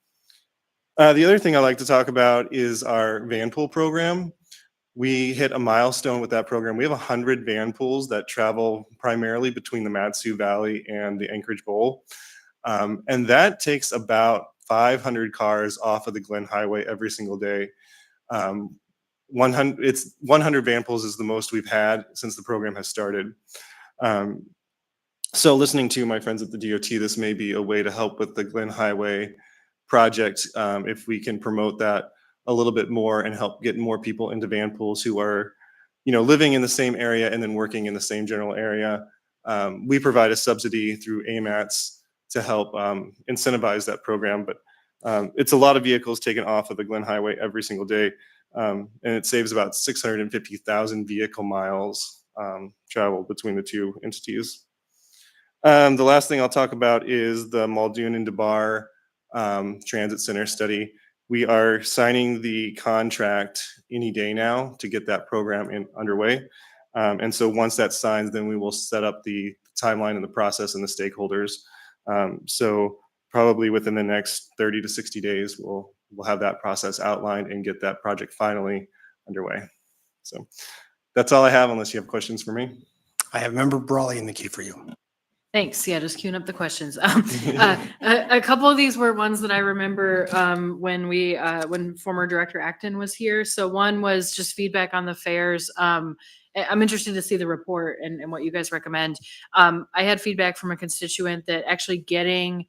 The other thing I like to talk about is our van pool program. We hit a milestone with that program. We have 100 van pools that travel primarily between the Mat-Su Valley and the Anchorage Bowl. And that takes about 500 cars off of the Glen Highway every single day. 100 van pools is the most we've had since the program has started. So listening to my friends at the DOT, this may be a way to help with the Glen Highway project if we can promote that a little bit more and help get more people into van pools who are, living in the same area and then working in the same general area. We provide a subsidy through AMATS to help incentivize that program, but it's a lot of vehicles taken off of the Glen Highway every single day, and it saves about 650,000 vehicle miles traveled between the 2 entities. The last thing I'll talk about is the Muldoon and DeBar Transit Center study. We are signing the contract any day now to get that program underway. And so once that's signed, then we will set up the timeline and the process and the stakeholders. So probably within the next 30 to 60 days, we'll have that process outlined and get that project finally underway. So that's all I have, unless you have questions for me. I have member Brawley in the queue for you. Thanks. Yeah, just queuing up the questions. A couple of these were ones that I remember when former Director Acton was here. So one was just feedback on the fares. I'm interested to see the report and what you guys recommend. I had feedback from a constituent that actually getting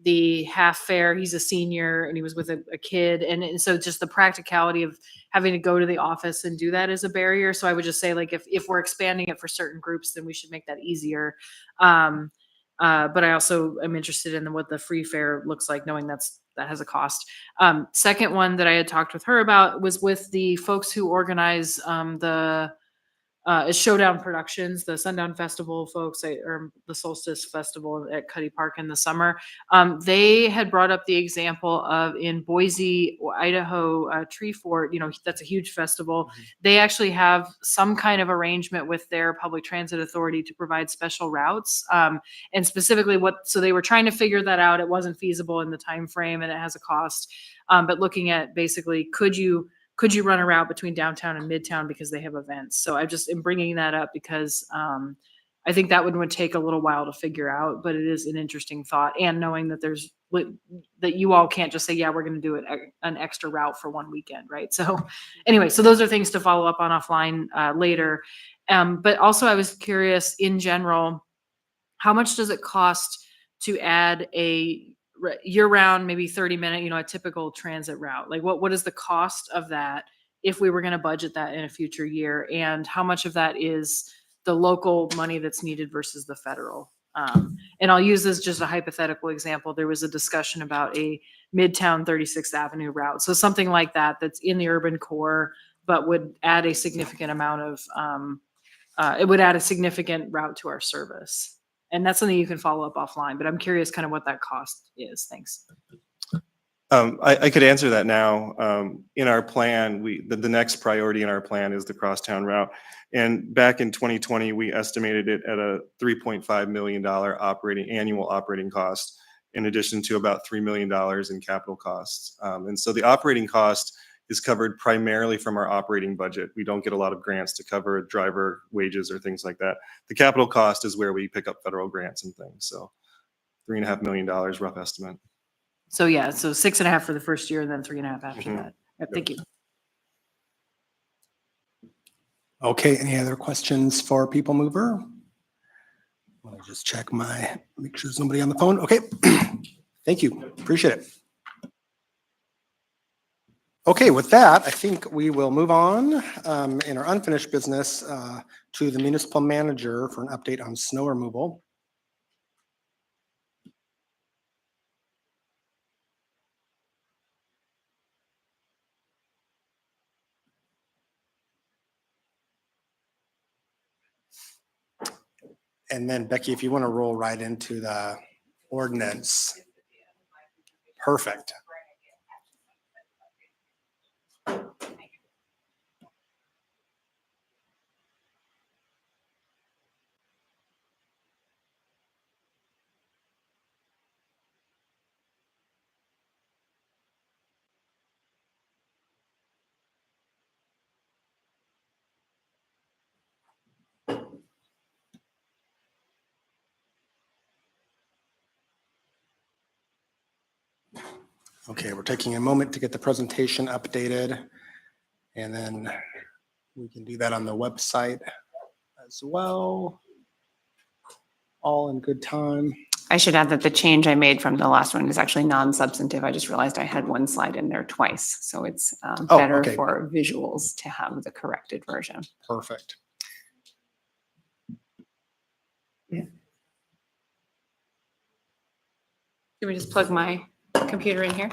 the half fare, he's a senior and he was with a kid. And so just the practicality of having to go to the office and do that is a barrier. So I would just say, like, if we're expanding it for certain groups, then we should make that easier. But I also am interested in what the free fare looks like, knowing that has a cost. Second one that I had talked with her about was with the folks who organize the Showdown Productions, the Sundown Festival folks, or the Solstice Festival at Cuddy Park in the summer. They had brought up the example of in Boise, Idaho, Tree Fort, that's a huge festival. Mm-hmm. They actually have some kind of arrangement with their public transit authority to provide special routes. And specifically so they were trying to figure that out. It wasn't feasible in the time frame and it has a cost. But looking at basically, could you run a route between downtown and midtown because they have events? So I just am bringing that up because I think that would take a little while to figure out, but it is an interesting thought. And knowing that that you all can't just say, yeah, we're going to do an extra route for one weekend, right? So anyway, so those are things to follow up on offline later. But also I was curious in general, how much does it cost to add a year-round, maybe 30-minute, a typical transit route? Like what is the cost of that? if we were going to budget that in a future year, and how much of that is the local money that's needed versus the federal. And I'll use this just a hypothetical example. There was a discussion about a Midtown 36th Avenue route. So something like that that's in the urban core, but would add a significant amount of, it would add a significant route to our service. And that's something you can follow up offline, but I'm curious kind of what that cost is. Thanks. I could answer that now. In our plan, the next priority in our plan is the crosstown route. And back in 2020, we estimated it at a $3.5 million annual operating cost, in addition to about $3 million in capital costs. And so the operating cost is covered primarily from our operating budget. We don't get a lot of grants to cover driver wages or things like that. The capital cost is where we pick up federal grants and things. So $3.5 million, rough estimate. So yeah, so 6.5 for the first year and then 3.5 after that. Thank you. Okay, any other questions for People Mover? Let me just check make sure there's nobody on the phone. Okay, thank you, appreciate it. Okay, with that, I think we will move on in our unfinished business to the municipal manager for an update on snow removal. And then Becky, if you want to roll right into the ordinance. Perfect. Okay, we're taking a moment to get the presentation updated, and then we can do that on the website as well. All in good time. I should add that the change I made from the last one is actually non-substantive. I just realized I had one slide in there twice. So it's better okay. for visuals to have the corrected version. Perfect. Can we just plug my computer in here?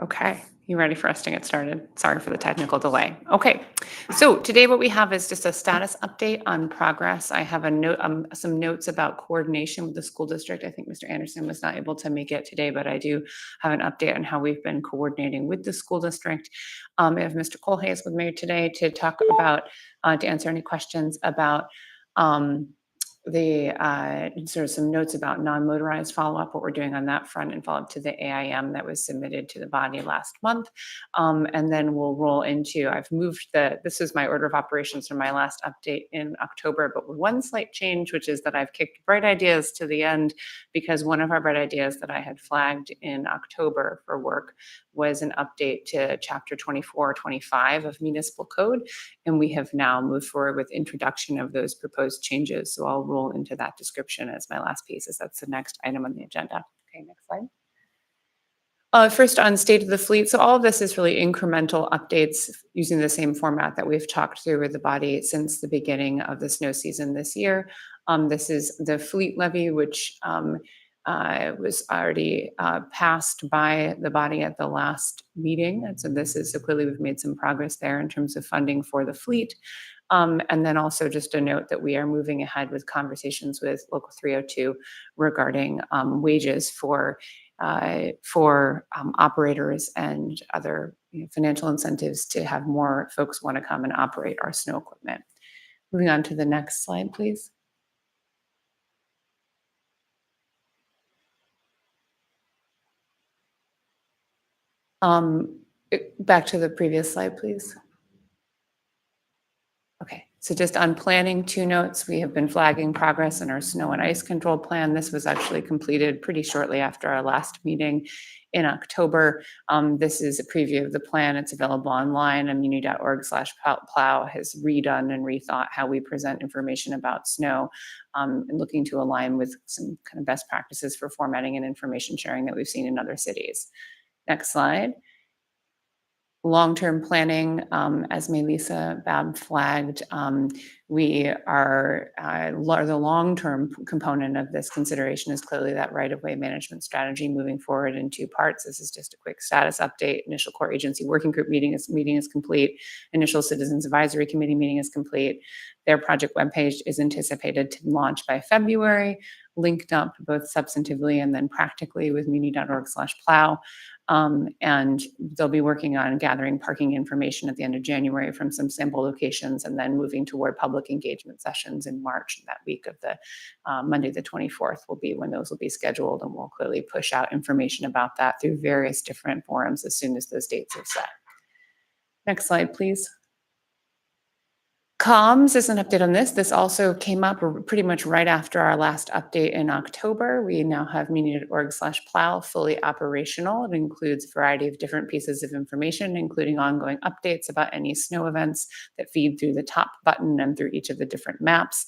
Okay, you ready for us to get started? Sorry for the technical delay. Okay, so today what we have is just a status update on progress. I have a note, some notes about coordination with the school district. I think Mr. Anderson was not able to make it today, but I do have an update on how we've been coordinating with the school district. I have Mr. Colhayes with me today to talk about, to answer any questions about the sort of some notes about non-motorized follow-up, what we're doing on that front, and follow-up to the AIM that was submitted to the body last month. And then we'll roll into, I've moved this is my order of operations from my last update in October, but with one slight change, which is that I've kicked Bright Ideas to the end, because one of our Bright Ideas that I had flagged in October for work was an update to chapter 24, 25 of municipal code. And we have now moved forward with introduction of those proposed changes. So I'll roll into that description as my last piece, as that's the next item on the agenda. Okay, next slide. First on state of the fleet. So all of this is really incremental updates using the same format that we've talked through with the body since the beginning of the snow season this year. This is the fleet levy, which was already passed by the body at the last meeting. And so so clearly we've made some progress there in terms of funding for the fleet. And then also just a note that we are moving ahead with conversations with Local 302 regarding wages for operators and other financial incentives to have more folks want to come and operate our snow equipment. Moving on to the next slide, please. Back to the previous slide, please. Okay, so just on planning, 2 notes. We have been flagging progress in our snow and ice control plan. This was actually completed pretty shortly after our last meeting in October. This is a preview of the plan. It's available online. Muni.org/plow has redone and rethought how we present information about snow, and looking to align with some kind of best practices for formatting and information sharing that we've seen in other cities. Next slide. Long-term planning, as Melissa Babb flagged, we are, the long-term component of this consideration is clearly that right-of-way management strategy moving forward in 2 parts. This is just a quick status update. Initial core agency working group meeting is complete. Initial citizens advisory committee meeting is complete. Their project webpage is anticipated to launch by February, linked up both substantively and then practically with muni.org/plow. And they'll be working on gathering parking information at the end of January from some sample locations, and then moving toward public engagement sessions in March. And that week of the Monday, the 24th will be when those will be scheduled, and we'll clearly push out information about that through various different forums as soon as those dates are set. Next slide, please. Comms is an update on this. This also came up pretty much right after our last update in October. We now have muni.org/plow fully operational. It includes a variety of different pieces of information, including ongoing updates about any snow events that feed through the top button and through each of the different maps.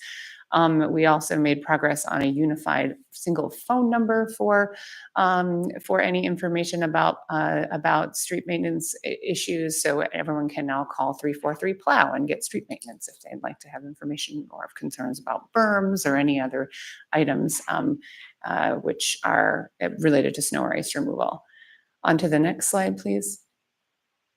We also made progress on a unified single phone number for any information about street maintenance issues. So everyone can now call 343-PLOW and get street maintenance if they'd like to have information or have concerns about berms or any other items which are related to snow or ice removal. On to the next slide, please.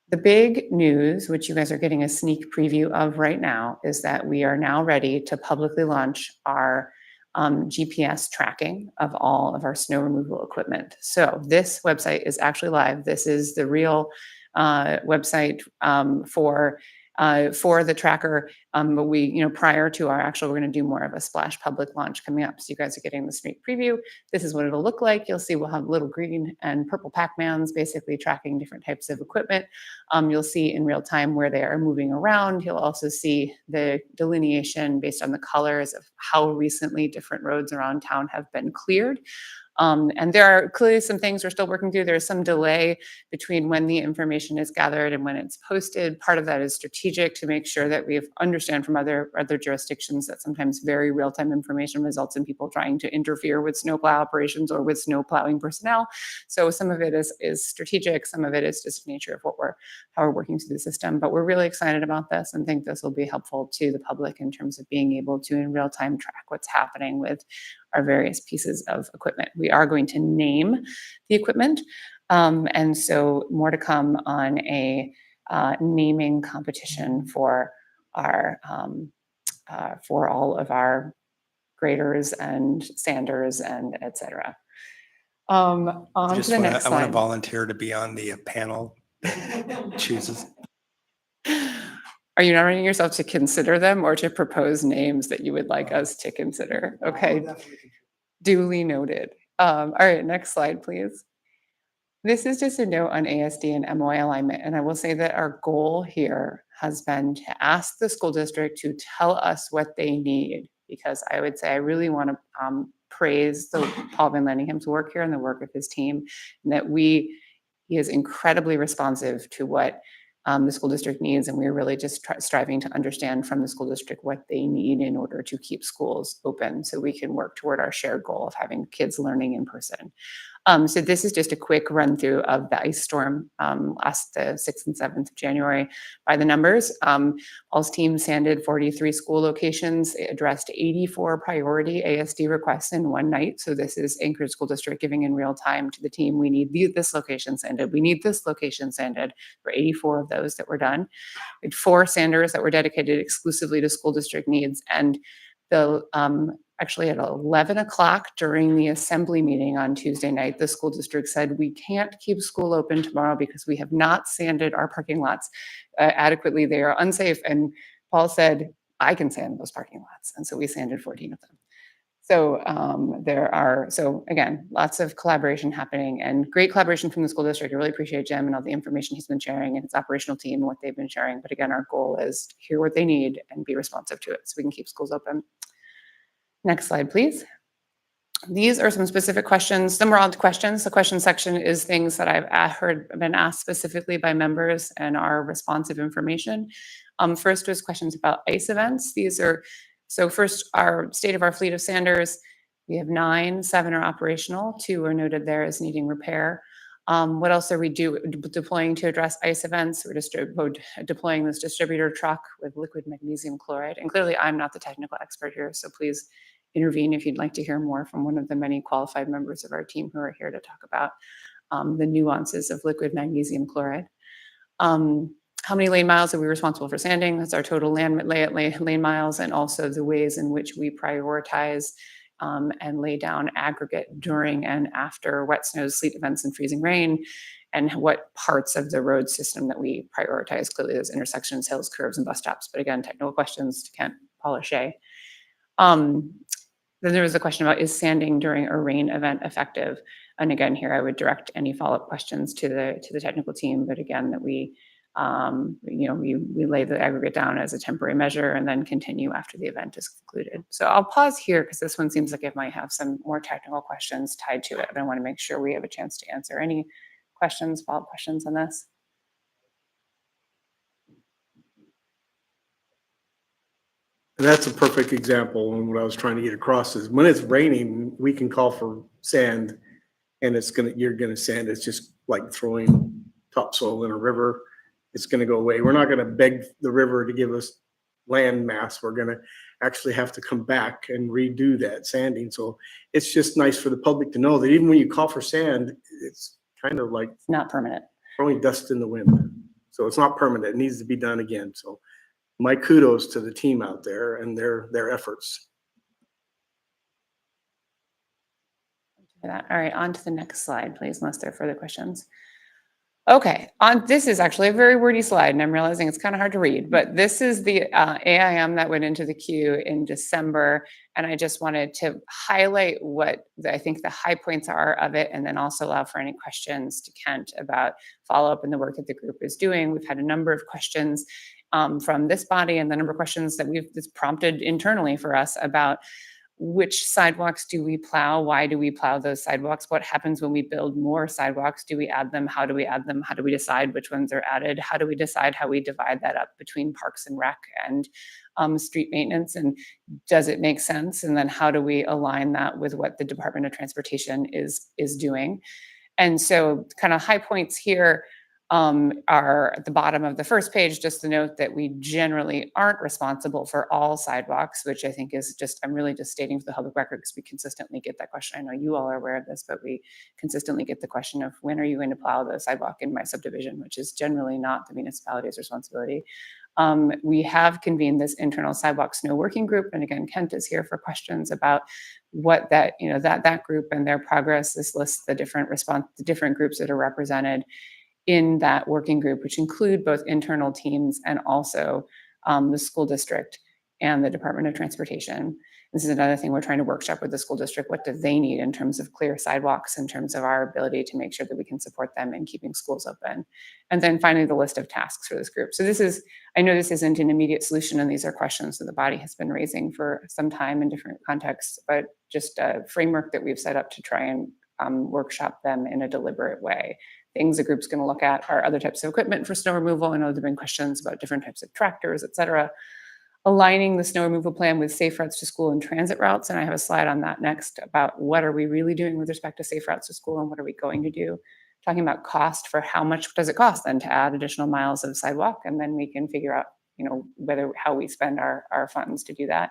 The big news, which you guys are getting a sneak preview of right now, is that we are now ready to publicly launch our GPS tracking of all of our snow removal equipment. So this website is actually live. This is the real website for the tracker. But we, prior to our actual, we're going to do more of a splash public launch coming up. So you guys are getting the sneak preview. This is what it'll look like. You'll see we'll have little green and purple Pac-Mans basically tracking different types of equipment. You'll see in real time where they are moving around. You'll also see the delineation based on the colors of how recently different roads around town have been cleared. And there are clearly some things we're still working through. There's some delay between when the information is gathered and when it's posted. Part of that is strategic to make sure that we understand from other jurisdictions that sometimes very real-time information results in people trying to interfere with snowplow operations or with snow plowing personnel. So some of it is strategic. Some of it is just nature of how we're working through the system. But we're really excited about this and think this will be helpful to the public in terms of being able to in real time track what's happening with our various pieces of equipment. We are going to name the equipment. And so more to come on a naming competition for all of our graders and sanders and et cetera. On to Just the wanna- next I want to slide. volunteer to be on the panel that chooses. Are you nominating yourself to consider them or to propose names that you would like us to consider? Okay, duly noted. All right, next slide, please. This is just a note on ASD and MOI alignment, and I will say that our goal here has been to ask the school district to tell us what they need, because I would say I really want to praise the Paul Van Landingham's work here and the work of his team, and that he is incredibly responsive to what the school district needs, and we're really just striving to understand from the school district what they need in order to keep schools open so we can work toward our shared goal of having kids learning in person. So this is just a quick run through of the ice storm last the 6th and 7th of January. By the numbers, Paul's team sanded 43 school locations, addressed 84 priority ASD requests in one night. So this is Anchorage School District giving in real time to the team, we need this location sanded, we need this location sanded, for 84 of those that were done. We had 4 sanders that were dedicated exclusively to school district needs, and the actually at 11 o'clock during the assembly meeting on Tuesday night, the school district said, we can't keep school open tomorrow because we have not sanded our parking lots adequately. They are unsafe. And Paul said, I can sand those parking lots. And so we sanded 14 of them. So so again, lots of collaboration happening and great collaboration from the school district. I really appreciate Jim and all the information he's been sharing and his operational team and what they've been sharing. But again, our goal is to hear what they need and be responsive to it so we can keep schools open. Next slide, please. These are some specific questions. Some are odd questions. The question section is things that I've been asked specifically by members and our responsive information. First was questions about ICE events. So first, our state of our fleet of sanders. We have 9, 7 are operational, 2 are noted there as needing repair. What else are we deploying to address ICE events? We're deploying this distributor truck with liquid magnesium chloride. And clearly, I'm not the technical expert here, so please intervene if you'd like to hear more from one of the many qualified members of our team who are here to talk about the nuances of liquid magnesium chloride. How many lane miles are we responsible for sanding? That's our total lane miles, and also the ways in which we prioritize and lay down aggregate during and after wet snows, sleet events, and freezing rain, and what parts of the road system that we prioritize. Clearly, there's intersections, hills, curves, and bus stops. But again, technical questions to Kent, Paul O'Shea. Then there was a question about, is sanding during a rain event effective? And again, here I would direct any follow-up questions to the technical team. But again, that we lay the aggregate down as a temporary measure and then continue after the event is concluded. So I'll pause here because this one seems like it might have some more technical questions tied to it. But I want to make sure we have a chance to answer any questions, follow-up questions on this. And that's a perfect example. And what I was trying to get across is when it's raining, we can call for sand and you're gonna sand. It's just like throwing topsoil in a river. It's gonna go away. We're not gonna beg the river to give us land mass. We're gonna actually have to come back and redo that sanding. So it's just nice for the public to know that even when you call for sand, it's kind of like It's not permanent. throwing dust in the wind. So it's not permanent. It needs to be done again. So my kudos to the team out there and their efforts. All right, on to the next slide, please, unless there are further questions. Okay, this is actually a very wordy slide, and I'm realizing it's kind of hard to read, but this is the AIM that went into the queue in December, and I just wanted to highlight what I think the high points are of it, and then also allow for any questions to Kent about follow-up and the work that the group is doing. We've had a number of questions from this body and the number of questions that it's prompted internally for us about which sidewalks do we plow? Why do we plow those sidewalks? What happens when we build more sidewalks? Do we add them? How do we add them? How do we decide which ones are added? How do we decide how we divide that up between parks and rec and street maintenance? And does it make sense? And then how do we align that with what the Department of Transportation is doing? And so kind of high points here. are at the bottom of the first page, just to note that we generally aren't responsible for all sidewalks, which I think is just, I'm really just stating for the public record because we consistently get that question. I know you all are aware of this, but we consistently get the question of when are you going to plow the sidewalk in my subdivision, which is generally not the municipality's responsibility. We have convened this internal sidewalk snow working group. And again, Kent is here for questions about what that, that group and their progress. This lists the different groups that are represented in that working group, which include both internal teams and also the school district and the Department of Transportation. This is another thing we're trying to workshop with the school district. What do they need in terms of clear sidewalks, in terms of our ability to make sure that we can support them in keeping schools open? And then finally, the list of tasks for this group. So this is, I know this isn't an immediate solution, and these are questions that the body has been raising for some time in different contexts, but just a framework that we've set up to try and workshop them in a deliberate way. Things the group's going to look at are other types of equipment for snow removal. I know there've been questions about different types of tractors, et cetera. Aligning the snow removal plan with safe routes to school and transit routes. And I have a slide on that next about what are we really doing with respect to safe routes to school and what are we going to do. Talking about cost for how much does it cost then to add additional miles of sidewalk, and then we can figure out, how we spend our funds to do that.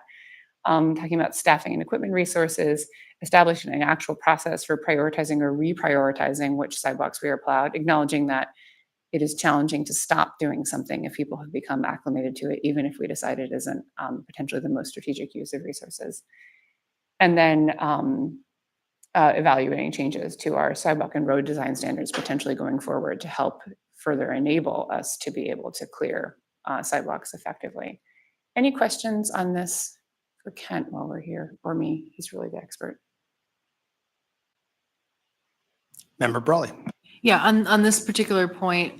Talking about staffing and equipment resources, establishing an actual process for prioritizing or reprioritizing which sidewalks we are plowed, acknowledging that it is challenging to stop doing something if people have become acclimated to it, even if we decide it isn't potentially the most strategic use of resources. And then evaluating changes to our sidewalk and road design standards potentially going forward to help further enable us to be able to clear sidewalks effectively. Any questions on this for Kent while we're here, or me? He's really the expert. Member Brawley. Yeah, on this particular point,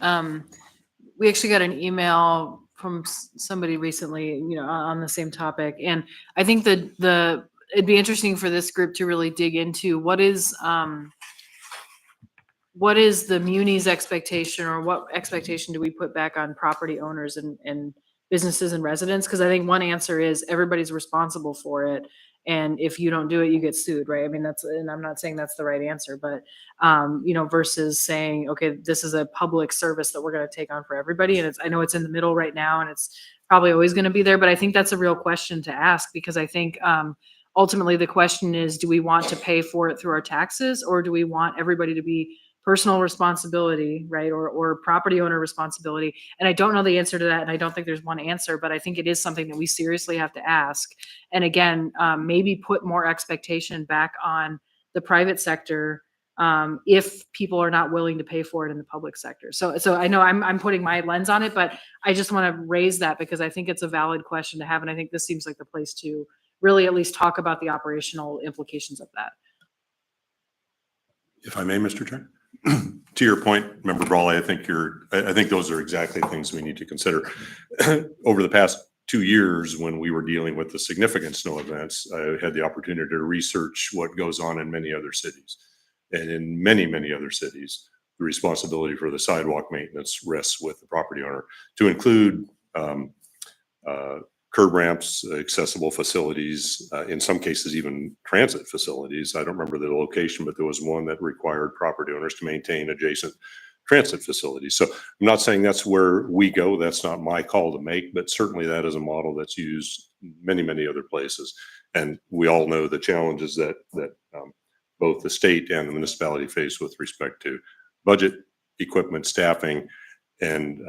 we actually got an email from somebody recently, on the same topic. And I think that it'd be interesting for this group to really dig into what is the Muni's expectation, or what expectation do we put back on property owners and businesses and residents? Because I think one answer is everybody's responsible for it. And if you don't do it, you get sued, right? I mean, and I'm not saying that's the right answer, but, versus saying, okay, this is a public service that we're going to take on for everybody. And I know it's in the middle right now and it's probably always going to be there, but I think that's a real question to ask, because I think, ultimately the question is, do we want to pay for it through our taxes, or do we want everybody to be personal responsibility, right? Or property owner responsibility? And I don't know the answer to that. And I don't think there's one answer, but I think it is something that we seriously have to ask. And again, maybe put more expectation back on the private sector if people are not willing to pay for it in the public sector. So I know I'm putting my lens on it, but I just want to raise that because I think it's a valid question to have. And I think this seems like the place to really at least talk about the operational implications of that. If I may, Mr. Chair. To your point, Member Brawley, I think those are exactly things we need to consider. Over the past 2 years, when we were dealing with the significant snow events, I had the opportunity to research what goes on in many other cities. And in many, many other cities, the responsibility for the sidewalk maintenance rests with the property owner, to include curb ramps, accessible facilities, in some cases even transit facilities. I don't remember the location, but there was one that required property owners to maintain adjacent transit facilities. So I'm not saying that's where we go. That's not my call to make, but certainly that is a model that's used in many, many other places. And we all know the challenges that both the state and the municipality face with respect to budget, equipment, staffing, and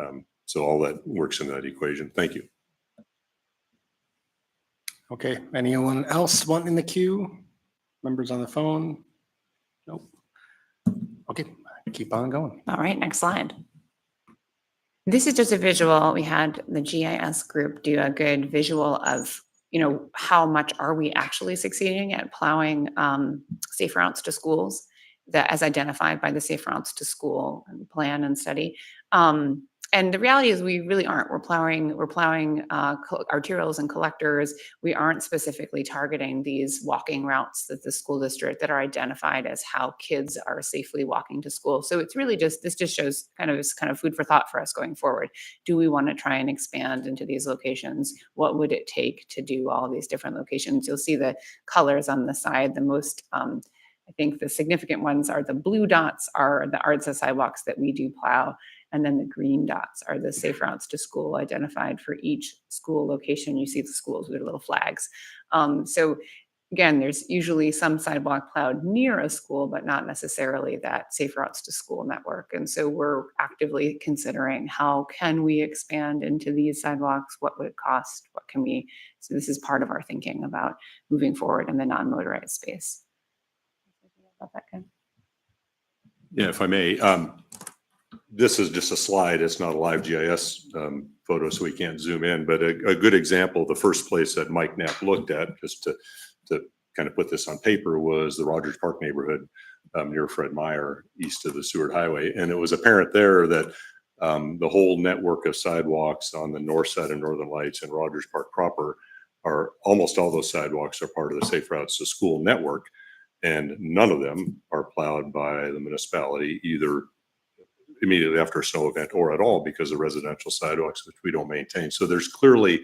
so all that works in that equation. Thank you. Okay, anyone else want in the queue? Members on the phone? Nope. Okay, keep on going. All right, next slide. This is just a visual. We had the GIS group do a good visual of, how much are we actually succeeding at plowing safe routes to schools, that as identified by the Safe Routes to School plan and study. And the reality is we really aren't. We're plowing arterials and collectors. We aren't specifically targeting these walking routes that the school district that are identified as how kids are safely walking to school. So it's really this just shows kind of food for thought for us going forward. Do we want to try and expand into these locations? What would it take to do all of these different locations? You'll see the colors on the side. The most I think the significant ones are the blue dots are the arts and sidewalks that we do plow. And then the green dots are the safe routes to school identified for each school location. You see the schools with their little flags. So again, there's usually some sidewalk plowed near a school, but not necessarily that safe routes to school network. And so we're actively considering how can we expand into these sidewalks? What would it cost? What can we? So this is part of our thinking about moving forward in the non-motorized space. About that, Ken? Yeah, if I may, this is just a slide. It's not a live GIS photo, so we can't zoom in. But a good example, the first place that Mike Knapp looked at, just to kind of put this on paper, was the Rogers Park neighborhood near Fred Meyer, east of the Seward Highway. And it was apparent there that the whole network of sidewalks on the north side of Northern Lights and Rogers Park proper are, almost all those sidewalks are part of the Safe Routes to School network. And none of them are plowed by the municipality, either immediately after a snow event or at all, because of residential sidewalks, which we don't maintain. So there's clearly,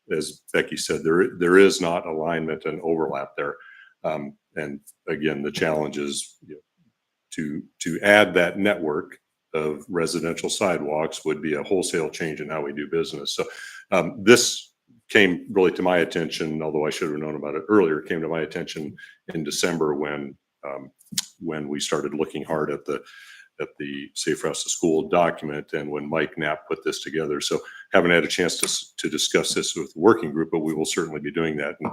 as Becky said, there is not alignment and overlap there. And again, the challenge is, to add that network of residential sidewalks would be a wholesale change in how we do business. So this came really to my attention, although I should have known about it earlier, came to my attention in December when we started looking hard at the Safe Routes to School document, and when Mike Knapp put this together. So haven't had a chance to discuss this with the working group, but we will certainly be doing that and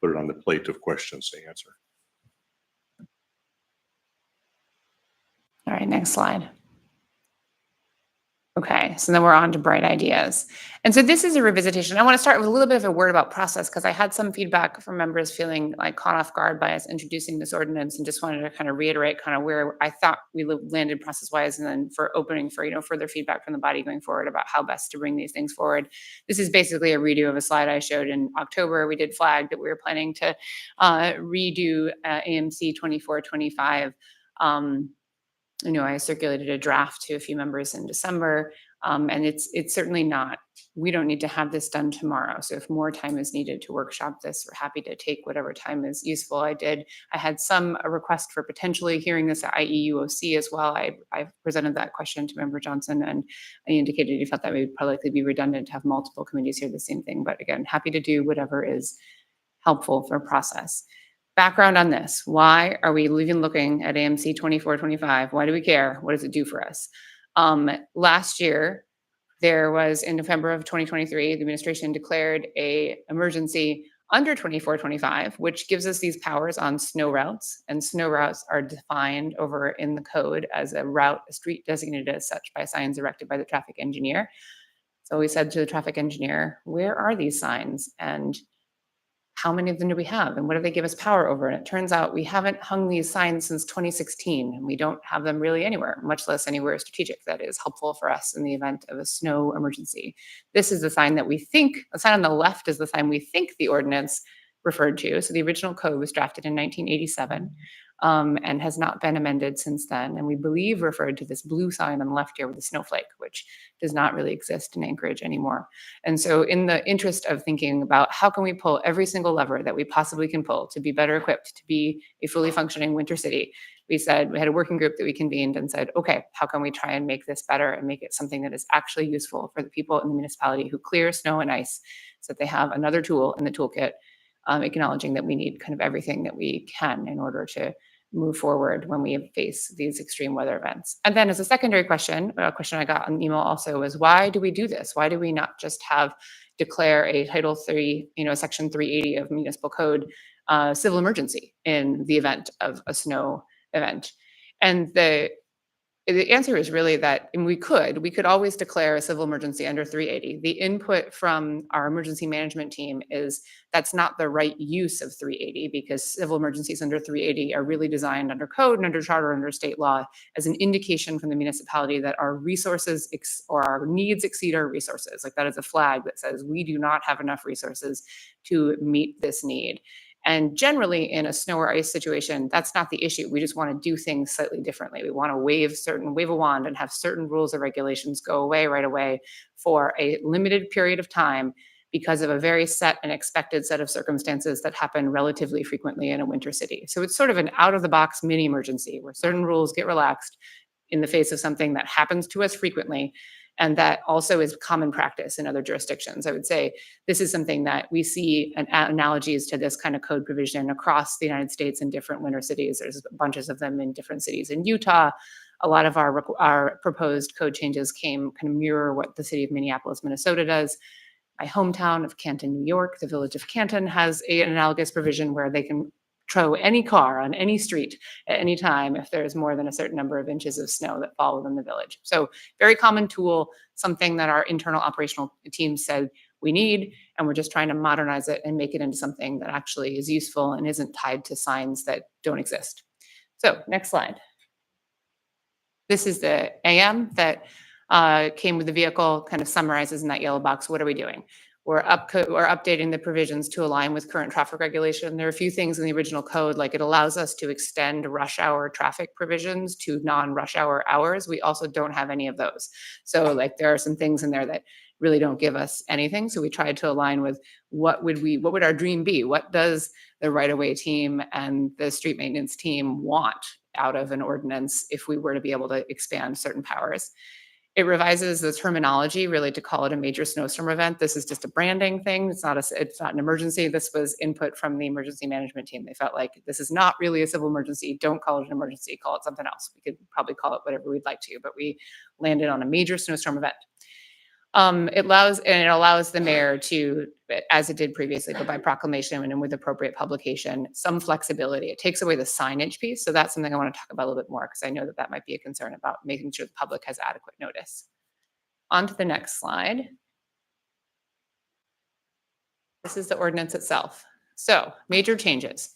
put it on the plate of questions to answer. All right, next slide. Okay, so then we're on to bright ideas. And so this is a revisitation. I want to start with a little bit of a word about process, because I had some feedback from members feeling like caught off guard by us introducing this ordinance, and just wanted to kind of reiterate kind of where I thought we landed process-wise, and then for opening for, further feedback from the body going forward about how best to bring these things forward. This is basically a redo of a slide I showed in October. We did flag that we were planning to redo AMC 2425. I circulated a draft to a few members in December, and it's certainly not, we don't need to have this done tomorrow. So if more time is needed to workshop this, we're happy to take whatever time is useful. I had a request for potentially hearing this at IEUOC as well. I presented that question to Member Johnson, and I indicated he felt that would probably be redundant to have multiple committees hear the same thing. But again, happy to do whatever is helpful for process. Background on this. Why are we even looking at AMC 2425? Why do we care? What does it do for us? Last year, there was, in November of 2023, the administration declared an emergency under 2425, which gives us these powers on snow routes. And snow routes are defined over in the code as a street designated as such by signs erected by the traffic engineer. So we said to the traffic engineer, where are these signs? And how many of them do we have? And what do they give us power over? And it turns out we haven't hung these signs since 2016, and we don't have them really anywhere, much less anywhere strategic that is helpful for us in the event of a snow emergency. This is the sign that we think, the sign on the left is the sign we think the ordinance referred to. So the original code was drafted in 1987 and has not been amended since then. And we believe referred to this blue sign on the left here with the snowflake, which does not really exist in Anchorage anymore. And so in the interest of thinking about how can we pull every single lever that we possibly can pull to be better equipped to be a fully functioning winter city, we had a working group that we convened and said, okay, how can we try and make this better and make it something that is actually useful for the people in the municipality who clear snow and ice, so that they have another tool in the toolkit, acknowledging that we need kind of everything that we can in order to move forward when we face these extreme weather events. And then as a secondary question, a question I got on email also was, why do we do this? Why do we not just declare a Title III, Section 380 of Municipal Code civil emergency in the event of a snow event? And the answer is really that, and we could always declare a civil emergency under 380. The input from our emergency management team is that's not the right use of 380, because civil emergencies under 380 are really designed under code and under charter, under state law, as an indication from the municipality that our resources or our needs exceed our resources. Like, that is a flag that says we do not have enough resources to meet this need. And generally in a snow or ice situation, that's not the issue. We just want to do things slightly differently. We want to wave a wand and have certain rules or regulations go away right away for a limited period of time, because of a very set and expected set of circumstances that happen relatively frequently in a winter city. So it's sort of an out-of-the-box mini emergency where certain rules get relaxed in the face of something that happens to us frequently, and that also is common practice in other jurisdictions. I would say this is something that we see analogies to this kind of code provision across the United States in different winter cities. There's bunches of them in different cities in Utah. A lot of our proposed code changes kind of mirror what the city of Minneapolis, Minnesota does. My hometown of Canton, New York, the village of Canton has an analogous provision where they can tow any car on any street at any time if there's more than a certain number of inches of snow that fall within the village. So very common tool, something that our internal operational team said we need, and we're just trying to modernize it and make it into something that actually is useful and isn't tied to signs that don't exist. So next slide. This is the AM that came with the vehicle, kind of summarizes in that yellow box, what are we doing? We're updating the provisions to align with current traffic regulation. There are a few things in the original code, like it allows us to extend rush hour traffic provisions to non-rush hour hours. We also don't have any of those. So like there are some things in there that really don't give us anything. So we tried to align with what would our dream be? What does the right-of-way team and the street maintenance team want out of an ordinance if we were to be able to expand certain powers? It revises the terminology really to call it a major snowstorm event. This is just a branding thing. It's not an emergency. This was input from the emergency management team. They felt like this is not really a civil emergency. Don't call it an emergency. Call it something else. We could probably call it whatever we'd like to, but we landed on a major snowstorm event. It allows the mayor to, as it did previously, but by proclamation and with appropriate publication, some flexibility. It takes away the signage piece. So that's something I want to talk about a little bit more because I know that that might be a concern about making sure the public has adequate notice. On to the next slide. This is the ordinance itself. So major changes.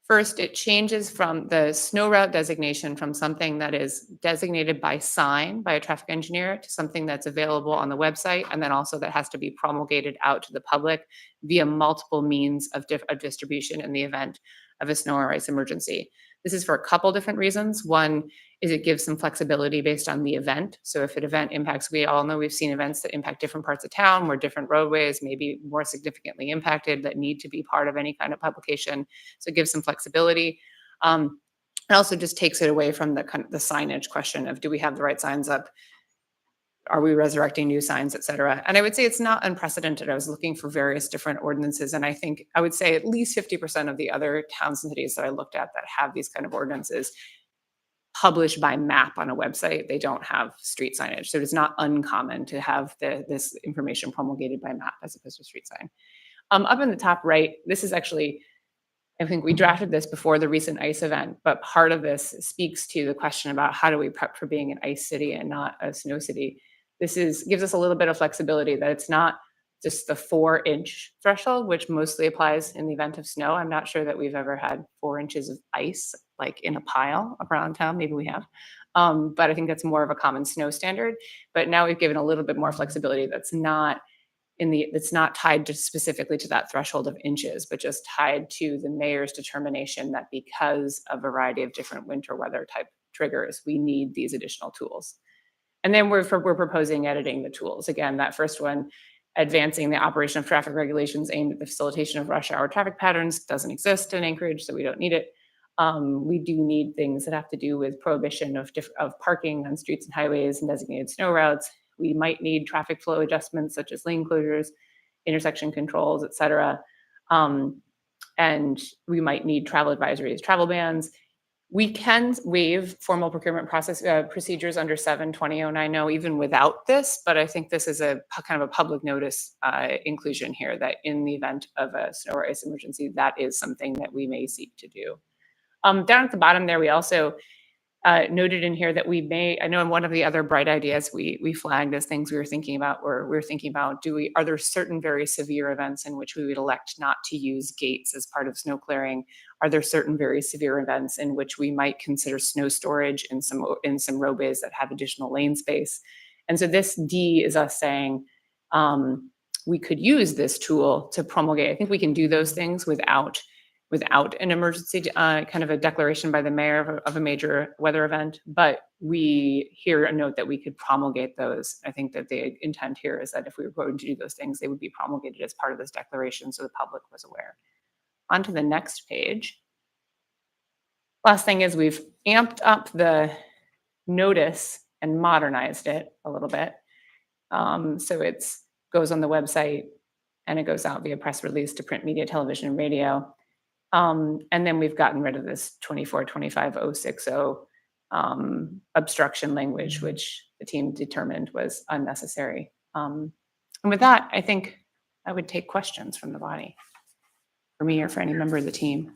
First, it changes from the snow route designation from something that is designated by sign by a traffic engineer to something that's available on the website, and then also that has to be promulgated out to the public via multiple means of distribution in the event of a snow or ice emergency. This is for a couple different reasons. One is it gives some flexibility based on the event. So if an event impacts, we all know we've seen events that impact different parts of town where different roadways may be more significantly impacted that need to be part of any kind of publication. So it gives some flexibility. It also just takes it away from the kind of the signage question of do we have the right signs up? Are we resurrecting new signs, et cetera? And I would say it's not unprecedented. I was looking for various different ordinances, and I think I would say at least 50% of the other towns and cities that I looked at that have these kind of ordinances published by map on a website. They don't have street signage. So it's not uncommon to have this information promulgated by map as opposed to street sign. Up in the top right, this is actually, I think we drafted this before the recent ice event, but part of this speaks to the question about how do we prep for being an ice city and not a snow city. This gives us a little bit of flexibility that it's not just the 4-inch threshold, which mostly applies in the event of snow. I'm not sure that we've ever had 4 inches of ice like in a pile around town. Maybe we have, but I think that's more of a common snow standard. But now we've given a little bit more flexibility that's not tied just specifically to that threshold of inches, but just tied to the mayor's determination that because of a variety of different winter weather type triggers, we need these additional tools. And then we're proposing editing the tools. Again, that first one, advancing the operation of traffic regulations aimed at the facilitation of rush hour traffic patterns, doesn't exist in Anchorage, so we don't need it. We do need things that have to do with prohibition of parking on streets and highways and designated snow routes. We might need traffic flow adjustments such as lane closures, intersection controls, et cetera. And we might need travel advisories, travel bans. We can waive formal procurement procedures under 7-2009 even without this, but I think this is a kind of a public notice inclusion here that in the event of a snow or ice emergency, that is something that we may seek to do. Down at the bottom there, we also noted in here that we may, I know in one of the other bright ideas we flagged as things we were thinking about, or we were thinking about, are there certain very severe events in which we would elect not to use gates as part of snow clearing? Are there certain very severe events in which we might consider snow storage in some roadways that have additional lane space? And so this D is us saying we could use this tool to promulgate. I think we can do those things without without an emergency, kind of a declaration by the mayor of a major weather event. But we hear a note that we could promulgate those. I think that the intent here is that if we were going to do those things, they would be promulgated as part of this declaration so the public was aware. On to the next page. Last thing is we've amped up the notice and modernized it a little bit. So it's goes on the website and it goes out via press release to print media, television, and radio. And then we've gotten rid of this 2425060 obstruction language, which the team determined was unnecessary. And with that, I think I would take questions from the body, for me or for any member of the team.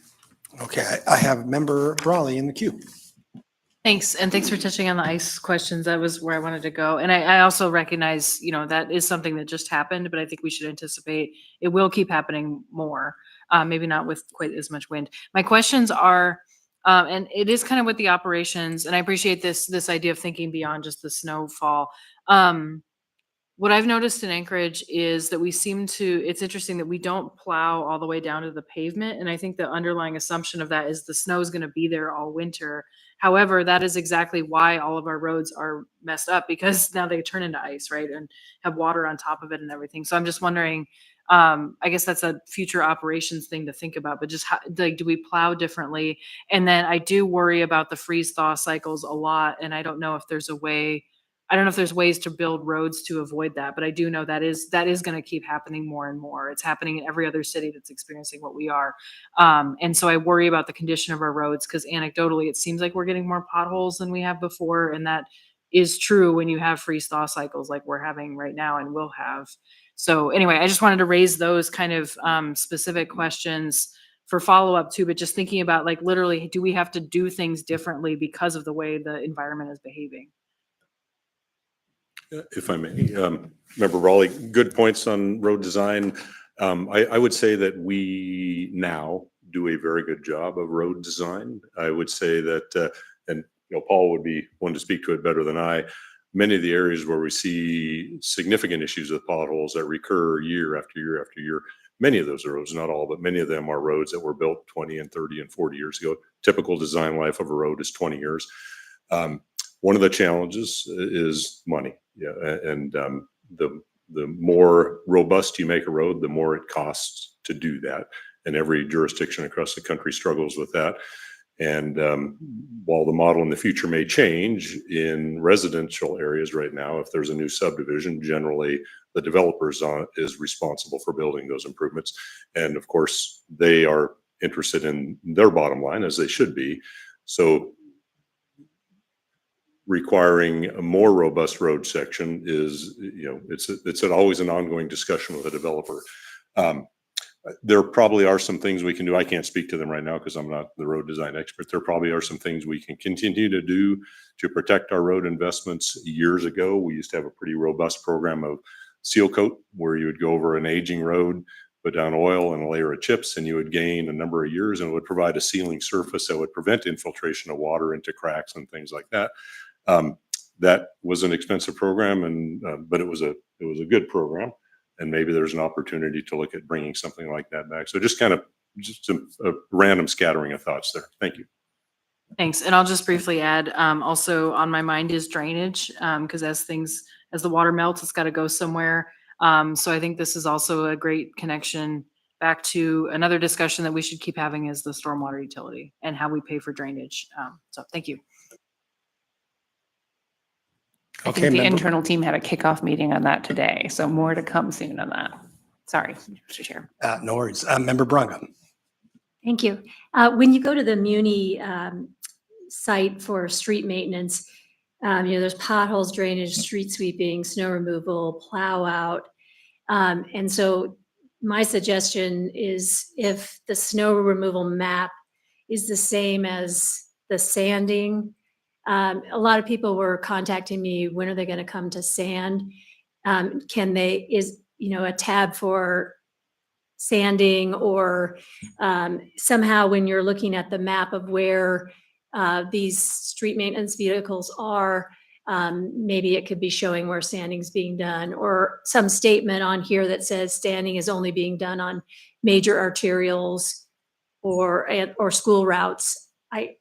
Okay, I have member Brawley in the queue. Thanks, and thanks for touching on the ICE questions. That was where I wanted to go. And I also recognize, that is something that just happened, but I think we should anticipate it will keep happening more, maybe not with quite as much wind. My questions are, and it is kind of with the operations, and I appreciate this idea of thinking beyond just the snowfall. What I've noticed in Anchorage is that it's interesting that we don't plow all the way down to the pavement. And I think the underlying assumption of that is the snow is going to be there all winter. However, that is exactly why all of our roads are messed up, because now they turn into ice, right? And have water on top of it and everything. So I'm just wondering, I guess that's a future operations thing to think about, but just how, do we plow differently? And then I do worry about the freeze thaw cycles a lot. And I don't know if there's ways to build roads to avoid that, but I do know that is going to keep happening more and more. It's happening in every other city that's experiencing what we are. And so I worry about the condition of our roads, because anecdotally, it seems like we're getting more potholes than we have before. And that is true when you have freeze thaw cycles like we're having right now and will have. So anyway, I just wanted to raise those kind of specific questions for follow-up too, but just thinking about, like, literally, do we have to do things differently because of the way the environment is behaving? If I may, Member Raleigh, good points on road design. I would say that we now do a very good job of road design. I would say that, and Paul would be one to speak to it better than I. Many of the areas where we see significant issues with potholes that recur year after year after year, many of those roads, not all, but many of them are roads that were built 20 and 30 and 40 years ago. Typical design life of a road is 20 years. One of the challenges is money. Yeah, and the more robust you make a road, the more it costs to do that. And every jurisdiction across the country struggles with that. And while the model in the future may change in residential areas right now, if there's a new subdivision, generally the developer is responsible for building those improvements. And of course, they are interested in their bottom line, as they should be. So requiring a more robust road section is, it's always an ongoing discussion with a developer. There probably are some things we can do. I can't speak to them right now because I'm not the road design expert. There probably are some things we can continue to do to protect our road investments. Years ago, we used to have a pretty robust program of seal coat, where you would go over an aging road, put down oil and a layer of chips, and you would gain a number of years, and it would provide a sealing surface that would prevent infiltration of water into cracks and things like that. That was an expensive program, and but it was a good program, and maybe there's an opportunity to look at bringing something like that back. So just a random scattering of thoughts there. Thank you. Thanks. And I'll just briefly add, also on my mind is drainage, because as the water melts, it's got to go somewhere. So I think this is also a great connection back to another discussion that we should keep having, is the stormwater utility and how we pay for drainage. So thank you. I think the internal team had a kickoff meeting on that today, so more to come soon on that. Sorry, Mr. Chair. No worries. Member Braga. Thank you. When you go to the Muni site for street maintenance, there's potholes, drainage, street sweeping, snow removal, plow out. And so my suggestion is, if the snow removal map is the same as the sanding, a lot of people were contacting me, when are they going to come to sand? Is a tab for sanding, or somehow when you're looking at the map of where these street maintenance vehicles are, maybe it could be showing where sanding's being done, or some statement on here that says sanding is only being done on major arterials, or school routes. I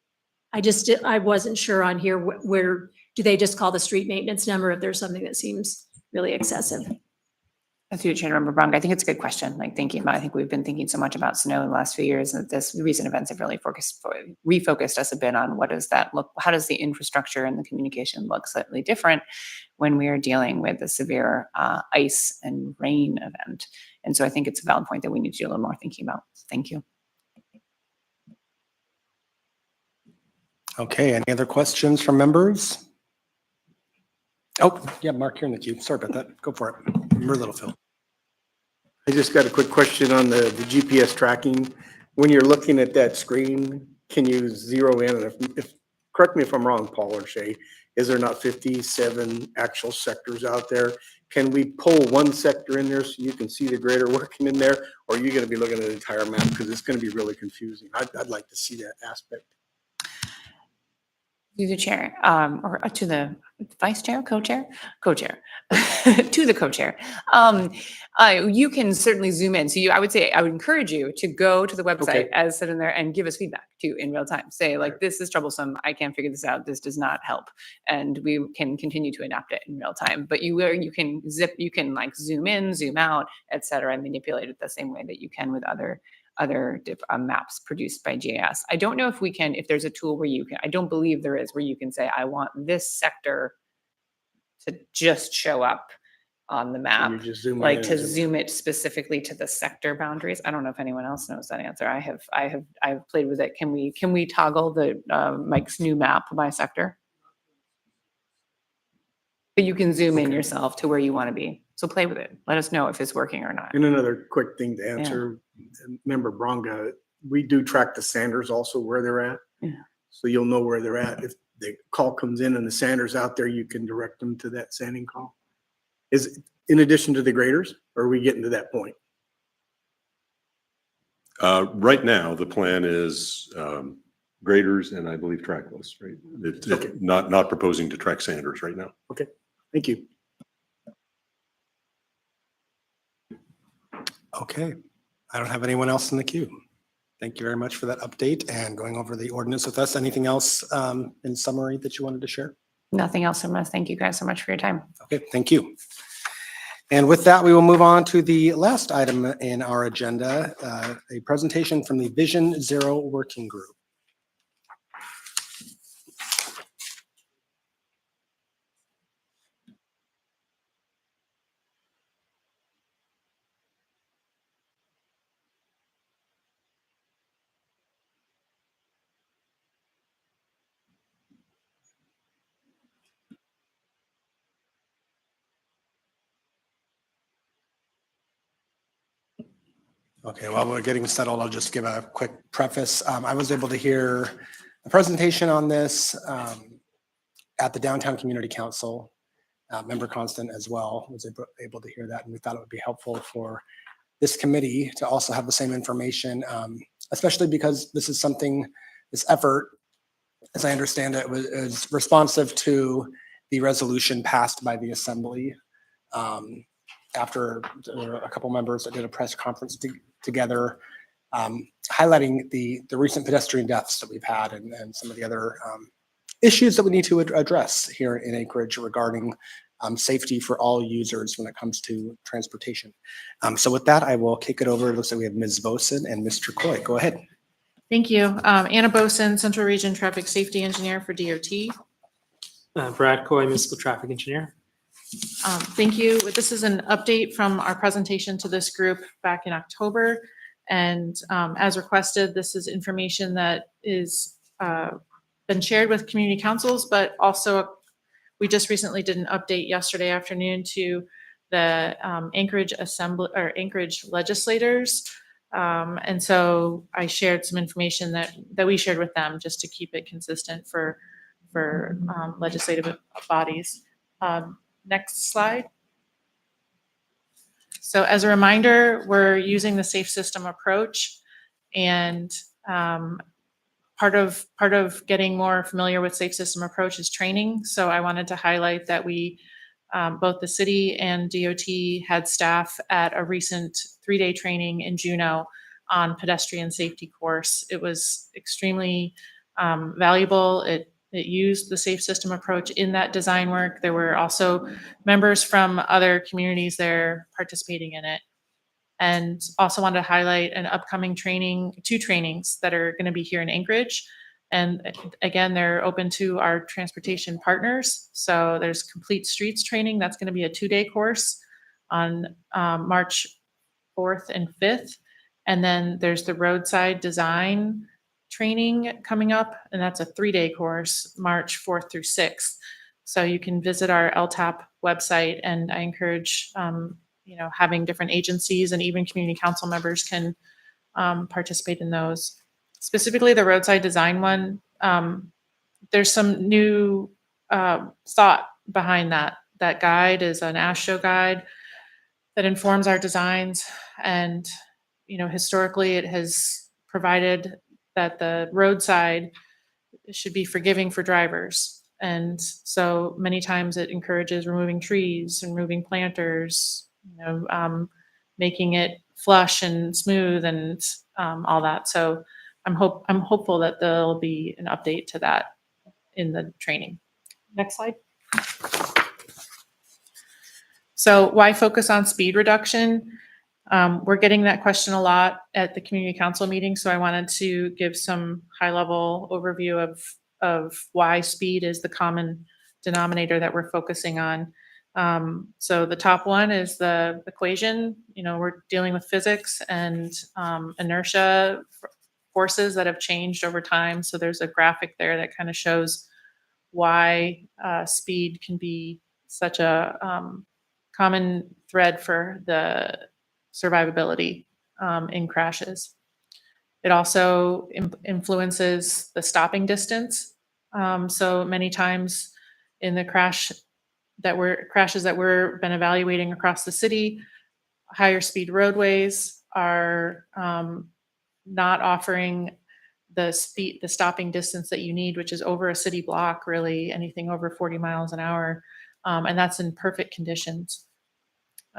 wasn't sure on here where, do they just call the street maintenance number if there's something that seems really excessive? That's you, Chairmember Brunk. I think it's a good question, like thinking about, I think we've been thinking so much about snow in the last few years, and this recent events have really refocused us a bit on what does that look, how does the infrastructure and the communication look slightly different when we are dealing with a severe ice and rain event. And so I think it's a valid point that we need to do a little more thinking about. Thank you. Okay, any other questions from members? Oh, yeah, Mark, you're in the queue. Sorry about that. Go for it. Member Littlefield. I just got a quick question on the GPS tracking. When you're looking at that screen, can you zero in? And if correct me if I'm wrong, Paul or Shay, is there not 57 actual sectors out there? Can we pull one sector in there so you can see the grader working in there? Or are you going to be looking at the entire map? Because it's going to be really confusing. I'd like to see that aspect. To the chair, or to the vice chair, co-chair, to the co-chair. You can certainly zoom in. So I would say, I would encourage you to go to the website Okay. as said in there and give us feedback too in real time. Say like, this is troublesome. I can't figure this out. This does not help. And we can continue to adapt it in real time. But you can like zoom in, zoom out, et cetera, and manipulate it the same way that you can with other maps produced by GIS. I don't know if there's a tool where you can, I don't believe there is, where you can say, I want this sector to just show up on the map, You just zoom like in to and zoom- zoom it specifically to the sector boundaries. I don't know if anyone else knows that answer. I've played with it. Can we toggle the Mike's new map by sector? But you can zoom in yourself to where you want to be. So play with it. Let us know if it's working or not. And another quick thing to answer, Member Bronga, we do track the Sanders also where they're at. Yeah. So you'll know where they're at. If the call comes in and the Sanders out there, you can direct them to that sanding call. Is in addition to the graders, or are we getting to that point? Right now, the plan is graders and I believe trackless, right? Okay. Not proposing to track Sanders right now. Okay, thank you. Okay, I don't have anyone else in the queue. Thank you very much for that update and going over the ordinance with us. Anything else in summary that you wanted to share? Nothing else from us. Thank you guys so much for your time. Okay, thank you. And with that, we will move on to the last item in our agenda, a presentation from the Vision Zero Working Group. Okay, while we're getting settled, I'll just give a quick preface. I was able to hear a presentation on this at the Downtown Community Council. Member Constant as well was able to hear that, and we thought it would be helpful for this committee to also have the same information, especially because this is something, this effort, as I understand it, was responsive to the resolution passed by the Assembly after a couple members that did a press conference together, highlighting the recent pedestrian deaths that we've had and some of the other issues that we need to address here in Anchorage regarding safety for all users when it comes to transportation. So with that, I will kick it over. It looks like we have Ms. Vosen and Mr. Coy. Go ahead. Thank you. Anna Boson, Central Region Traffic Safety Engineer for DOT. Brad Coy, Municipal Traffic Engineer. Thank you. This is an update from our presentation to this group back in October. And as requested, this is information that is been shared with community councils, but also we just recently did an update yesterday afternoon to the Anchorage Assembly or Anchorage legislators. And so I shared some information that we shared with them just to keep it consistent for legislative bodies. Next slide. So as a reminder, we're using the safe system approach, and part of getting more familiar with safe system approach is training. So I wanted to highlight that we, both the city and DOT had staff at a recent 3-day training in Juneau on pedestrian safety course. It was extremely valuable. It used the safe system approach in that design work. There were also members from other communities there participating in it. And also wanted to highlight an upcoming training, 2 trainings that are going to be here in Anchorage. And again, they're open to our transportation partners. So there's Complete Streets training. That's going to be a 2-day course on March 4th and 5th. And then there's the roadside design training coming up, and that's a 3-day course, March 4th through 6th. So you can visit our LTAP website, and I encourage, having different agencies and even community council members can participate in those. Specifically, the roadside design one, there's some new thought behind that. That guide is an AASHTO guide that informs our designs, and historically it has provided that the roadside should be forgiving for drivers. And so many times it encourages removing trees and removing planters, making it flush and smooth and all that. So I'm hopeful that there'll be an update to that in the training. Next slide. So why focus on speed reduction? We're getting that question a lot at the community council meeting, so I wanted to give some high-level overview of why speed is the common denominator that we're focusing on. So the top one is the equation. We're dealing with physics and inertia forces that have changed over time. So there's a graphic there that kind of shows why speed can be such a common thread for the survivability in crashes. It also influences the stopping distance. So many times in the crashes that we're been evaluating across the city, higher speed roadways are not offering the stopping distance that you need, which is over a city block, really anything over 40 miles an hour. And that's in perfect conditions.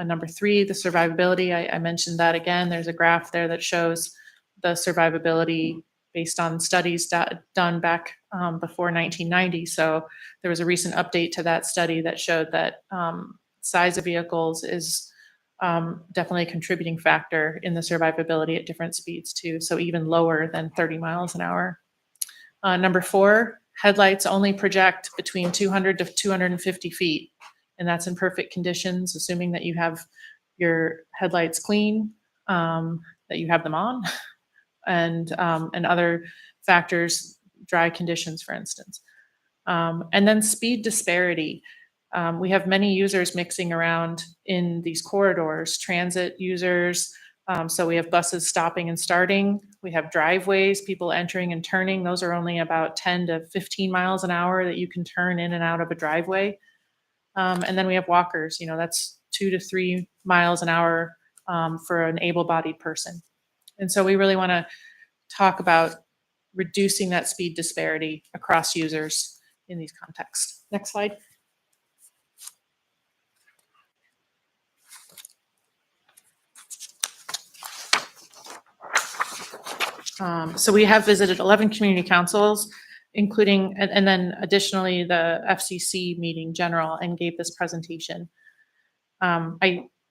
Number 3, the survivability. I mentioned that again. There's a graph there that shows the survivability based on studies done back before 1990. So there was a recent update to that study that showed that size of vehicles is definitely a contributing factor in the survivability at different speeds too. So even lower than 30 miles an hour. Number 4, headlights only project between 200 to 250 feet. And that's in perfect conditions, assuming that you have your headlights clean, that you have them on, and other factors, dry conditions, for instance. And then speed disparity. We have many users mixing around in these corridors, transit users. So we have buses stopping and starting. We have driveways, people entering and turning. Those are only about 10 to 15 miles an hour that you can turn in and out of a driveway. And then we have walkers, that's 2 to 3 miles an hour for an able-bodied person. And so we really want to talk about reducing that speed disparity across users in these contexts. Next slide. So we have visited 11 community councils, including, and then additionally the FCC meeting general, and gave this presentation.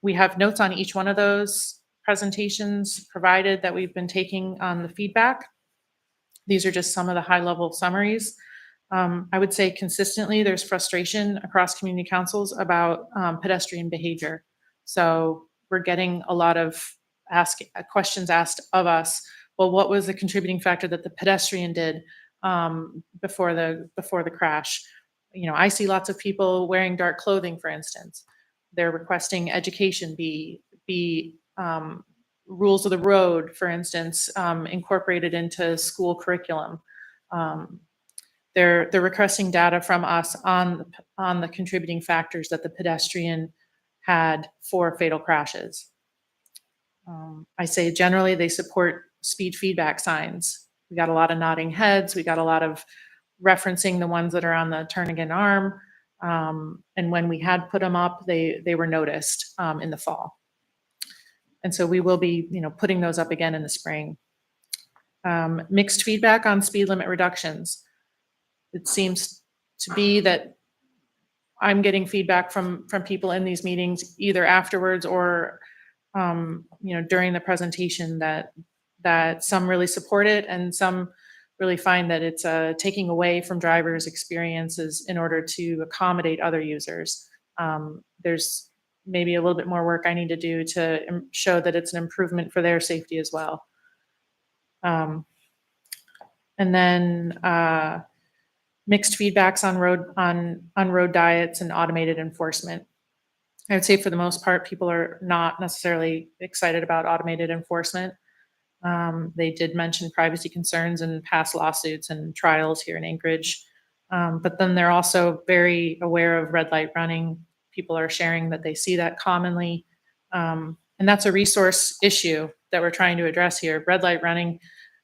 We have notes on each one of those presentations provided that we've been taking on the feedback. These are just some of the high-level summaries. I would say consistently there's frustration across community councils about pedestrian behavior. So we're getting a lot of questions asked of us. Well, what was the contributing factor that the pedestrian did before the crash? I see lots of people wearing dark clothing, for instance. They're requesting education be rules of the road, for instance, incorporated into school curriculum. They're requesting data from us on the contributing factors that the pedestrian had for fatal crashes. I say generally they support speed feedback signs. We got a lot of nodding heads. We got a lot of referencing the ones that are on the turn again arm. And when we had put them up, they were noticed in the fall. And so we will be, putting those up again in the spring. Mixed feedback on speed limit reductions. It seems to be that I'm getting feedback from people in these meetings, either afterwards or, during the presentation, that some really support it and some really find that it's taking away from drivers' experiences in order to accommodate other users. There's maybe a little bit more work I need to do to show that it's an improvement for their safety as well. And then mixed feedbacks on road diets and automated enforcement. I would say for the most part, people are not necessarily excited about automated enforcement. They did mention privacy concerns and past lawsuits and trials here in Anchorage. But then they're also very aware of red light running. People are sharing that they see that commonly. And that's a resource issue that we're trying to address here. Red light running,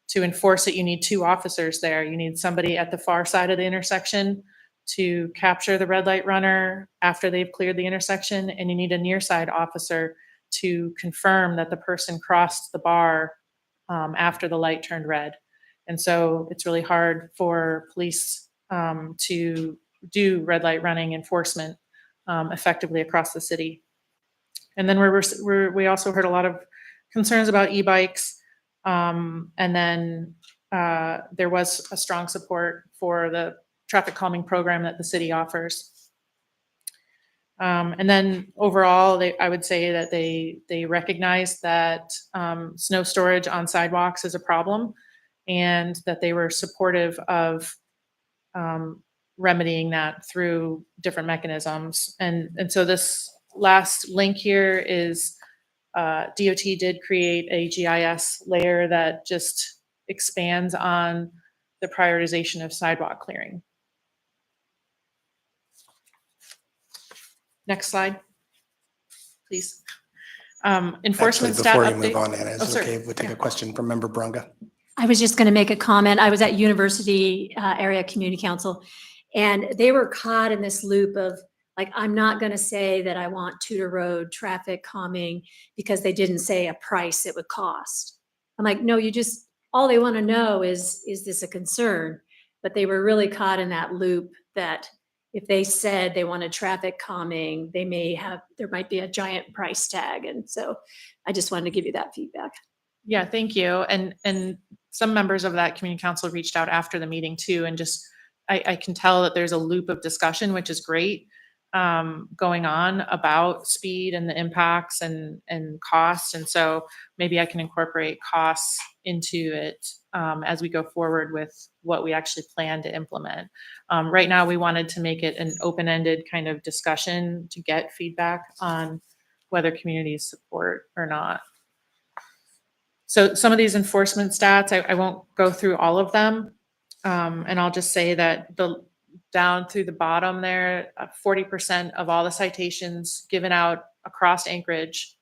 to enforce it, you need 2 officers there. You need somebody at the far side of the intersection to capture the red light runner after they've cleared the intersection, and you need a near side officer to confirm that the person crossed the bar after the light turned red. And so it's really hard for police to do red light running enforcement effectively across the city. And then we also heard a lot of concerns about e-bikes. And then there was a strong support for the traffic calming program that the city offers. And then overall, I would say that they recognize that snow storage on sidewalks is a problem, and that they were supportive of remedying that through different mechanisms. And so this last link here is DOT did create a GIS layer that just expands on the prioritization of sidewalk clearing. Next slide, please. Enforcement stat Before you move update. on, Anna, is Oh, it sorry. okay if we take a question from Member Brunga? I was just going to make a comment. I was at University Area Community Council, and they were caught in this loop of, like, I'm not going to say that I want Tudor Road traffic calming because they didn't say a price it would cost. I'm like, no, all they want to know is this a concern? But they were really caught in that loop that if they said they wanted traffic calming, there might be a giant price tag. And so I just wanted to give you that feedback. Yeah, thank you. And some members of that community council reached out after the meeting too, and just, I can tell that there's a loop of discussion, which is great, going on about speed and the impacts and costs. And so maybe I can incorporate costs into it as we go forward with what we actually plan to implement. Right now, we wanted to make it an open-ended kind of discussion to get feedback on whether communities support or not. So some of these enforcement stats, I won't go through all of them. And I'll just say that down through the bottom there, 40% of all the citations given out across Anchorage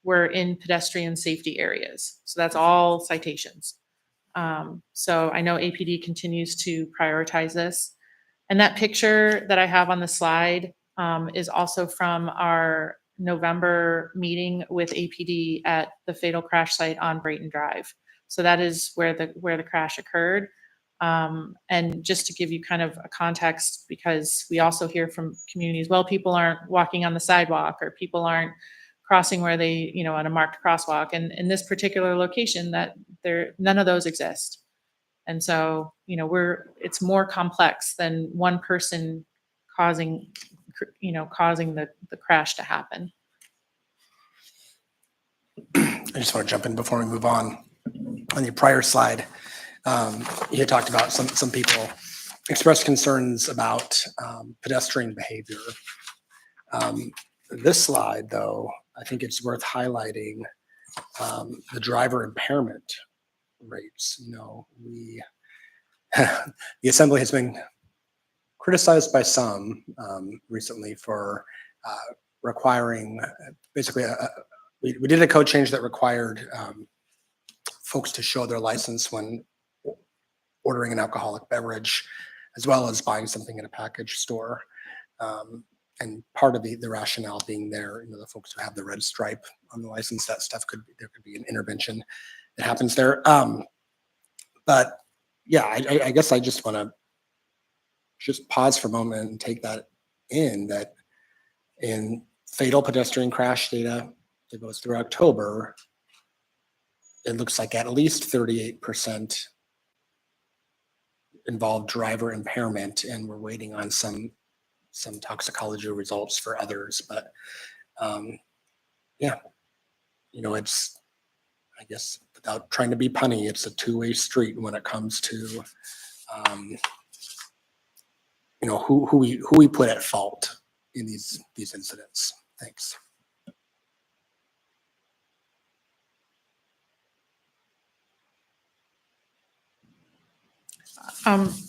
were in pedestrian safety areas. So that's all citations. So I know APD continues to prioritize this. And that picture that I have on the slide is also from our November meeting with APD at the fatal crash site on Brayton Drive. So that is where the crash occurred. And just to give you kind of a context, because we also hear from communities, well, people aren't walking on the sidewalk, or people aren't crossing where they, on a marked crosswalk. And in this particular location, none of those exist. And so, it's more complex than one person causing the crash to happen. I just want to jump in before we move on. On your prior slide, you had talked about some people expressed concerns about pedestrian behavior. This slide, though, I think it's worth highlighting the driver impairment rates. The Assembly has been criticized by some recently for requiring, basically, we did a code change that required folks to show their license when ordering an alcoholic beverage, as well as buying something in a package store. And part of the rationale being there, the folks who have the red stripe on the license, that stuff there could be an intervention that happens there. But yeah, I guess I just want to just pause for a moment and take that in, that in fatal pedestrian crash data that goes through October, it looks like at least 38% involved driver impairment, and we're waiting on some toxicology results for others. But yeah, it's, I guess, without trying to be punny, it's a two-way street when it comes to who we put at fault in these incidents. Thanks.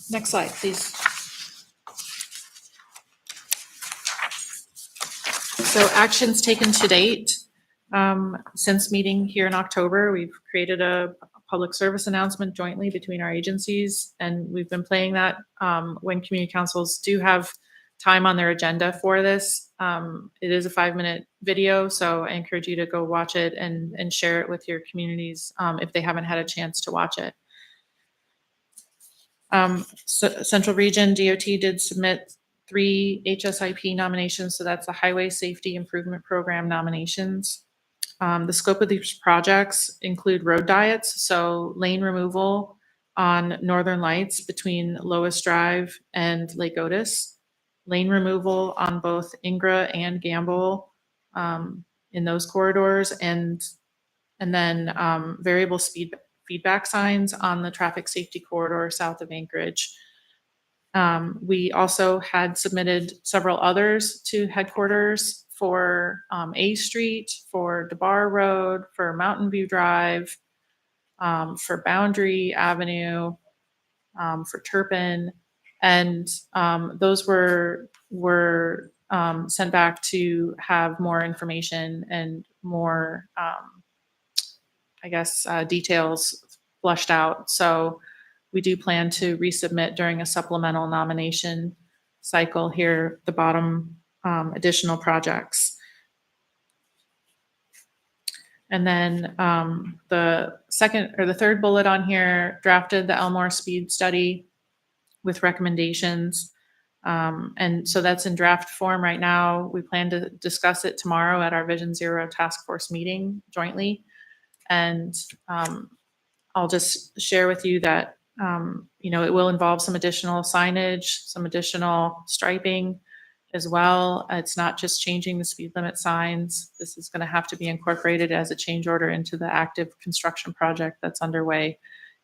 Next slide, please. So actions taken to date. Since meeting here in October, we've created a public service announcement jointly between our agencies, and we've been playing that when community councils do have time on their agenda for this. It is a 5-minute video, so I encourage you to go watch it and share it with your communities if they haven't had a chance to watch it. Central Region DOT did submit 3 HSIP nominations, so that's the Highway Safety Improvement Program nominations. The scope of these projects include road diets, so lane removal on Northern Lights between Lois Drive and Lake Otis, lane removal on both Ingra and Gamble in those corridors, and then variable speed feedback signs on the traffic safety corridor south of Anchorage. We also had submitted several others to headquarters for A Street, for DeBar Road, for Mountain View Drive, for Boundary Avenue, for Turpin, and those were sent back to have more information and more, details flushed out. So we do plan to resubmit during a supplemental nomination cycle here, the bottom additional projects. And then the third bullet on here, drafted the Elmore speed study with recommendations. And so that's in draft form right now. We plan to discuss it tomorrow at our Vision Zero task force meeting jointly. And I'll just share with you that, it will involve some additional signage, some additional striping as well. It's not just changing the speed limit signs. This is going to have to be incorporated as a change order into the active construction project that's underway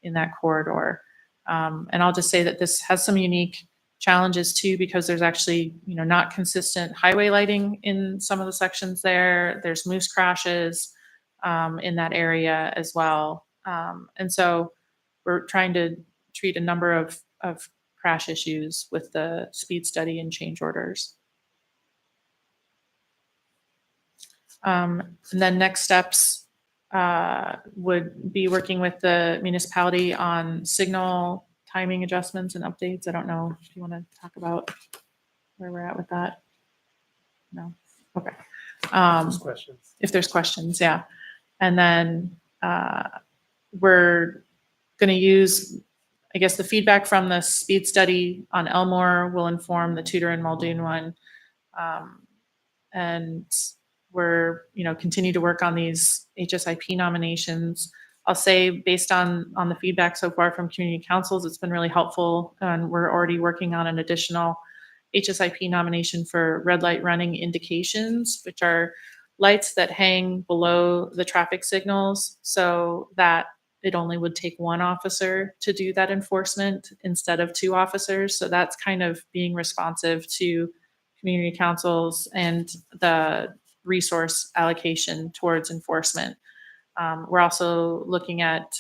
in that corridor. And I'll just say that this has some unique challenges too, because there's actually, not consistent highway lighting in some of the sections there. There's moose crashes in that area as well. And so we're trying to treat a number of crash issues with the speed study and change orders. And then next steps would be working with the municipality on signal timing adjustments and updates. I don't know if you want to talk about where we're at with that. No? Okay. Questions. If there's questions, yeah. And then we're going to use, I guess, the feedback from the speed study on Elmore will inform the Tudor and Muldoon one. And we're, continue to work on these HSIP nominations. I'll say based on the feedback so far from community councils, it's been really helpful. And we're already working on an additional HSIP nomination for red light running indications, which are lights that hang below the traffic signals, so that it only would take one officer to do that enforcement instead of 2 officers. So that's kind of being responsive to community councils and the resource allocation towards enforcement. We're also looking at,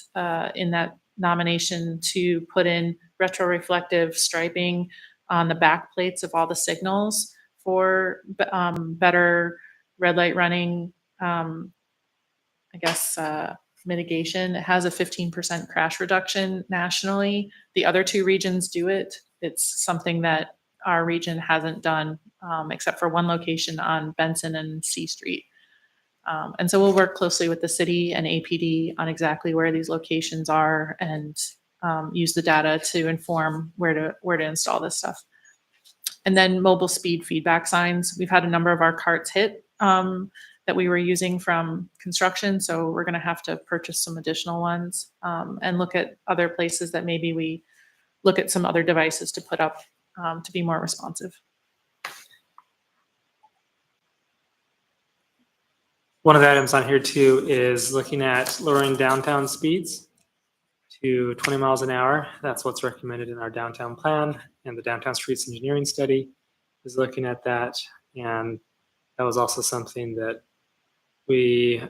in that nomination, to put in retroreflective striping on the back plates of all the signals for better red light running, mitigation. It has a 15% crash reduction nationally. The other 2 regions do it. It's something that our region hasn't done, except for one location on Benson and C Street. And so we'll work closely with the city and APD on exactly where these locations are and use the data to inform where to install this stuff. And then mobile speed feedback signs. We've had a number of our carts hit that we were using from construction. So we're going to have to purchase some additional ones and look at other places that maybe we look at some other devices to put up to be more responsive. One of the items on here too is looking at lowering downtown speeds to 20 miles an hour. That's what's recommended in our downtown plan, and the downtown streets engineering study is looking at that. And that was also something that we,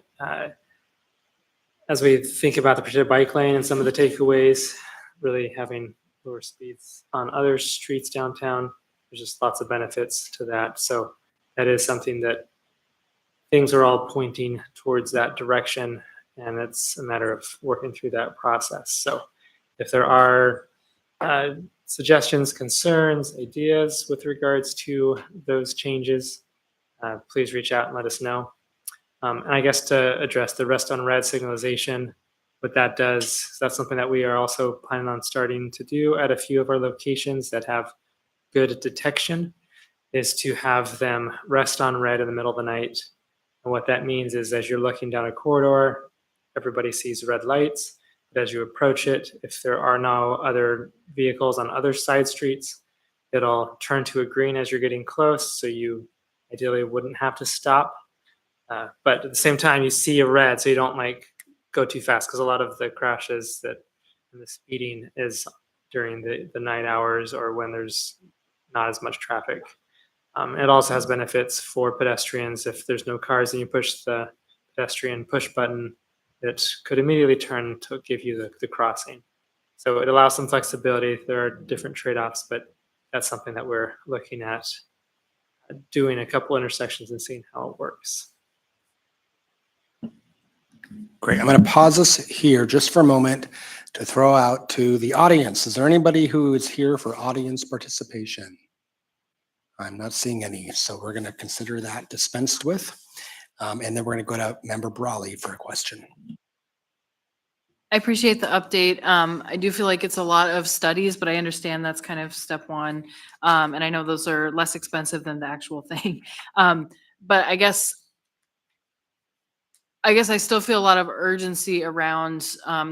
as we think about the particular bike lane and some of the takeaways, really having lower speeds on other streets downtown, there's just lots of benefits to that. So that is something that things are all pointing towards that direction, and it's a matter of working through that process. So if there are suggestions, concerns, ideas with regards to those changes, please reach out and let us know. And I guess to address the rest on red signalization, what that does, that's something that we are also planning on starting to do at a few of our locations that have good detection, is to have them rest on red in the middle of the night. And what that means is as you're looking down a corridor, everybody sees red lights. But as you approach it, if there are no other vehicles on other side streets, it'll turn to a green as you're getting close. So you ideally wouldn't have to stop. But at the same time, you see a red, so you don't like go too fast, because a lot of the crashes that and the speeding is during the night hours or when there's not as much traffic. It also has benefits for pedestrians. If there's no cars and you push the pedestrian push button, it could immediately turn to give you the crossing. So it allows some flexibility. There are different trade-offs, but that's something that we're looking at doing a couple intersections and seeing how it works. Great. I'm going to pause this here just for a moment to throw out to the audience. Is there anybody who is here for audience participation? I'm not seeing any, so we're going to consider that dispensed with. And then we're going to go to Member Brawley for a question. I appreciate the update. I do feel like it's a lot of studies, but I understand that's kind of step one. And I know those are less expensive than the actual thing. But I guess I still feel a lot of urgency around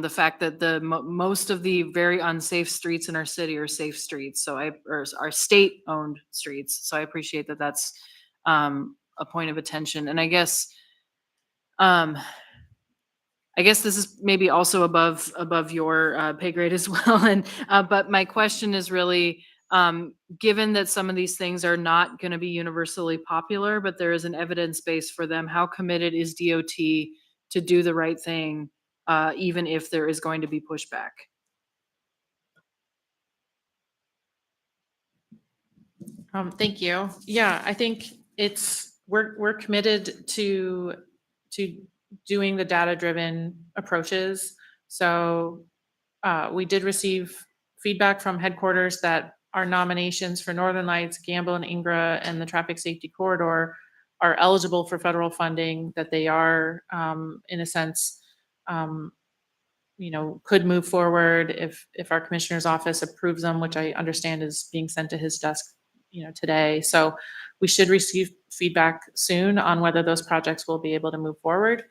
the fact that most of the very unsafe streets in our city are safe streets. So are state-owned streets. So I appreciate that that's a point of attention. And I guess this is maybe also above your pay grade as well. And but my question is really, given that some of these things are not going to be universally popular, but there is an evidence base for them, how committed is DOT to do the right thing, even if there is going to be pushback? Thank you. Yeah, I think we're committed to doing the data-driven approaches. So we did receive feedback from headquarters that our nominations for Northern Lights, Gamble and Ingra, and the traffic safety corridor are eligible for federal funding, that they are, in a sense, could move forward if our commissioner's office approves them, which I understand is being sent to his desk, today. So we should receive feedback soon on whether those projects will be able to move forward.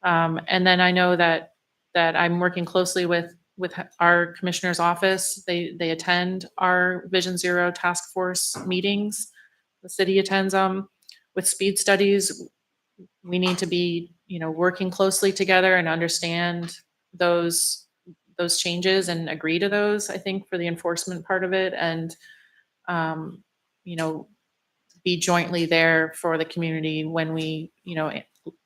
And then I know that I'm working closely with our commissioner's office. They attend our Vision Zero task force meetings. The city attends them. With speed studies, we need to be, working closely together and understand those changes and agree to those, I think, for the enforcement part of it. And, be jointly there for the community when we,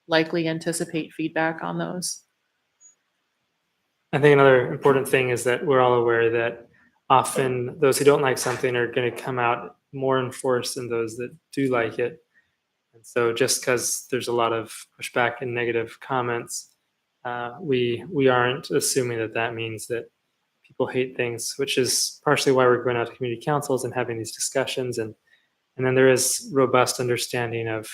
likely anticipate feedback on those. I think another important thing is that we're all aware that often those who don't like something are going to come out more enforced than those that do like it. And so just because there's a lot of pushback and negative comments, we aren't assuming that means that people hate things, which is partially why we're going out to community councils and having these discussions. And then there is robust understanding of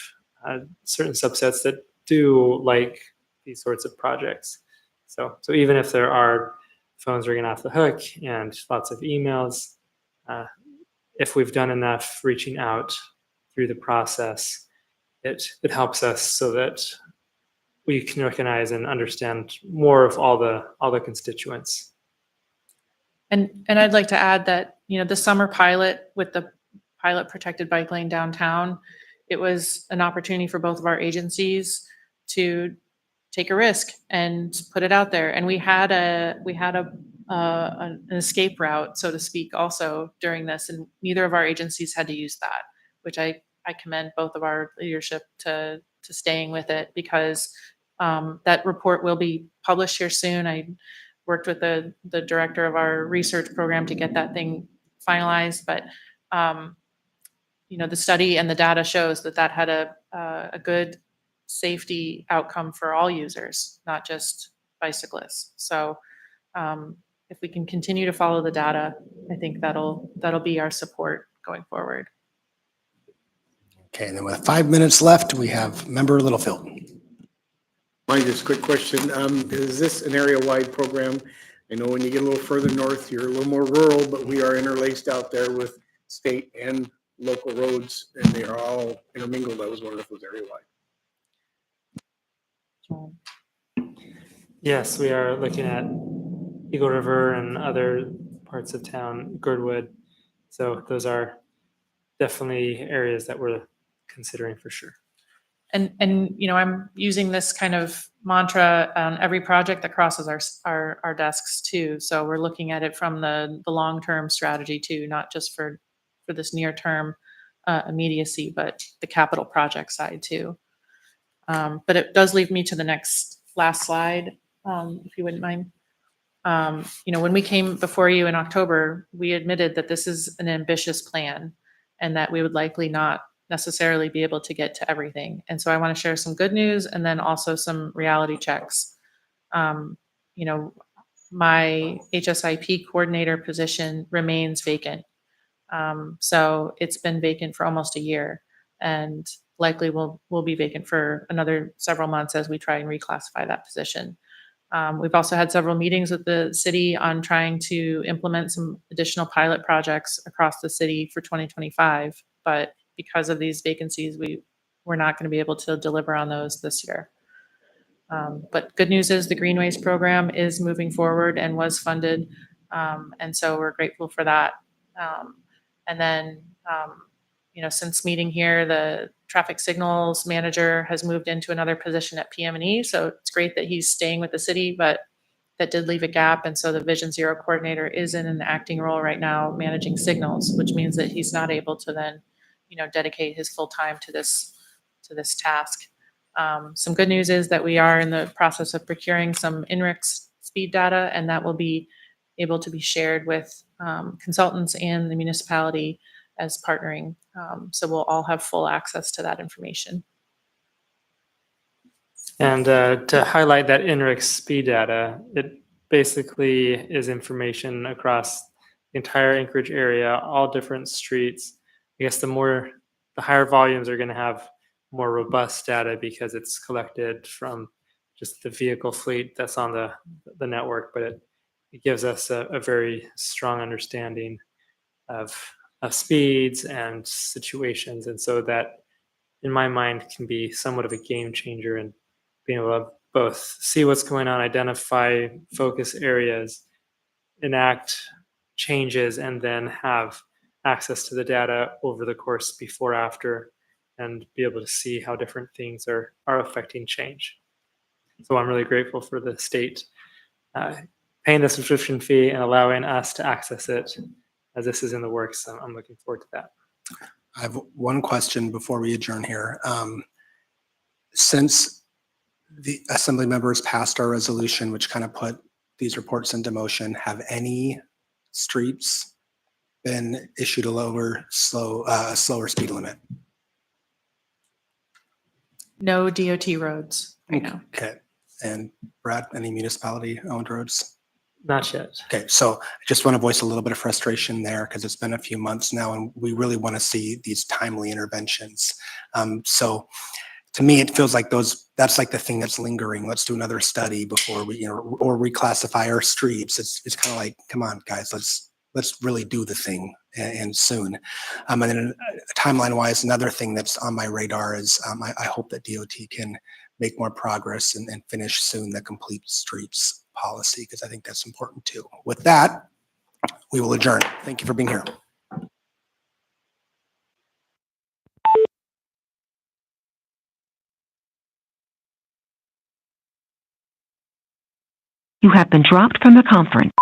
certain subsets that do like these sorts of projects. So even if there are phones ringing off the hook and lots of emails, if we've done enough reaching out through the process, it helps us so that we can recognize and understand more of all the constituents. And I'd like to add that, you know, the summer pilot with the pilot protected bike lane downtown, it was an opportunity for both of our agencies to take a risk and put it out there. And we had an escape route, so to speak, also during this, and neither of our agencies had to use that, which I commend both of our leadership to staying with it, because that report will be published here soon. I worked with the director of our research program to get that thing finalized, but you know, the study and the data shows that had a good safety outcome for all users, not just bicyclists. So if we can continue to follow the data, I think that'll be our support going forward. Okay, and then with 5 minutes left, we have Member Littlefield. Mike, just a quick question. Is this an area-wide program? I know when you get a little further north, you're a little more rural, but we are interlaced out there with state and local roads, and they are all intermingled. I was wondering if it was area-wide. Yes, we are looking at Eagle River and other parts of town, Girdwood. So those are definitely areas that we're considering for sure. And you know, I'm using this kind of mantra on every project that crosses our desks too. So we're looking at it from the long-term strategy too, not just for this near-term immediacy, but the capital project side too. But it does lead me to the last slide, if you wouldn't mind. You know, when we came before you in October, we admitted that this is an ambitious plan and that we would likely not necessarily be able to get to everything. And so I want to share some good news and then also some reality checks. You know, my HSIP coordinator position remains vacant. So it's been vacant for almost a year and likely will be vacant for another several months as we try and reclassify that position. We've also had several meetings with the city on trying to implement some additional pilot projects across the city for 2025, but because of these vacancies, we're not going to be able to deliver on those this year. But good news is the Greenways program is moving forward and was funded. And so we're grateful for that. And then, you know, since meeting here, the traffic signals manager has moved into another position at PM&E. So it's great that he's staying with the city, but that did leave a gap. And so the Vision Zero coordinator is in an acting role right now managing signals, which means that he's not able to then, you know, dedicate his full time to this task. Some good news is that we are in the process of procuring some INRIX speed data, and that will be able to be shared with consultants and the municipality as partnering. So we'll all have full access to that information. And to highlight that INRIX speed data, it basically is information across the entire Anchorage area, all different streets. I guess the higher volumes are going to have more robust data because it's collected from just the vehicle fleet that's on the network, but it gives us a very strong understanding of speeds and situations. And so that, in my mind, can be somewhat of a game changer in being able to both see what's going on, identify focus areas, enact changes, and then have access to the data over the course before, after, and be able to see how different things are affecting change. So I'm really grateful for the state paying the subscription fee and allowing us to access it as this is in the works. I'm looking forward to that. I have one question before we adjourn here. Since the assembly members passed our resolution, which kind of put these reports into motion, have any streets been issued a slower speed limit? No DOT roads right now. Okay. And Brad, any municipality owned roads? Not yet. Okay, so I just want to voice a little bit of frustration there because it's been a few months now and we really want to see these timely interventions. So to me, it feels like that's like the thing that's lingering. Let's do another study before we, or reclassify our streets. It's kind of like, come on, guys, let's really do the thing and soon. And then timeline wise, another thing that's on my radar is I hope that DOT can make more progress and finish soon the complete streets policy, because I think that's important too. With that, we will adjourn. Thank you for being here. You have been dropped from the conference.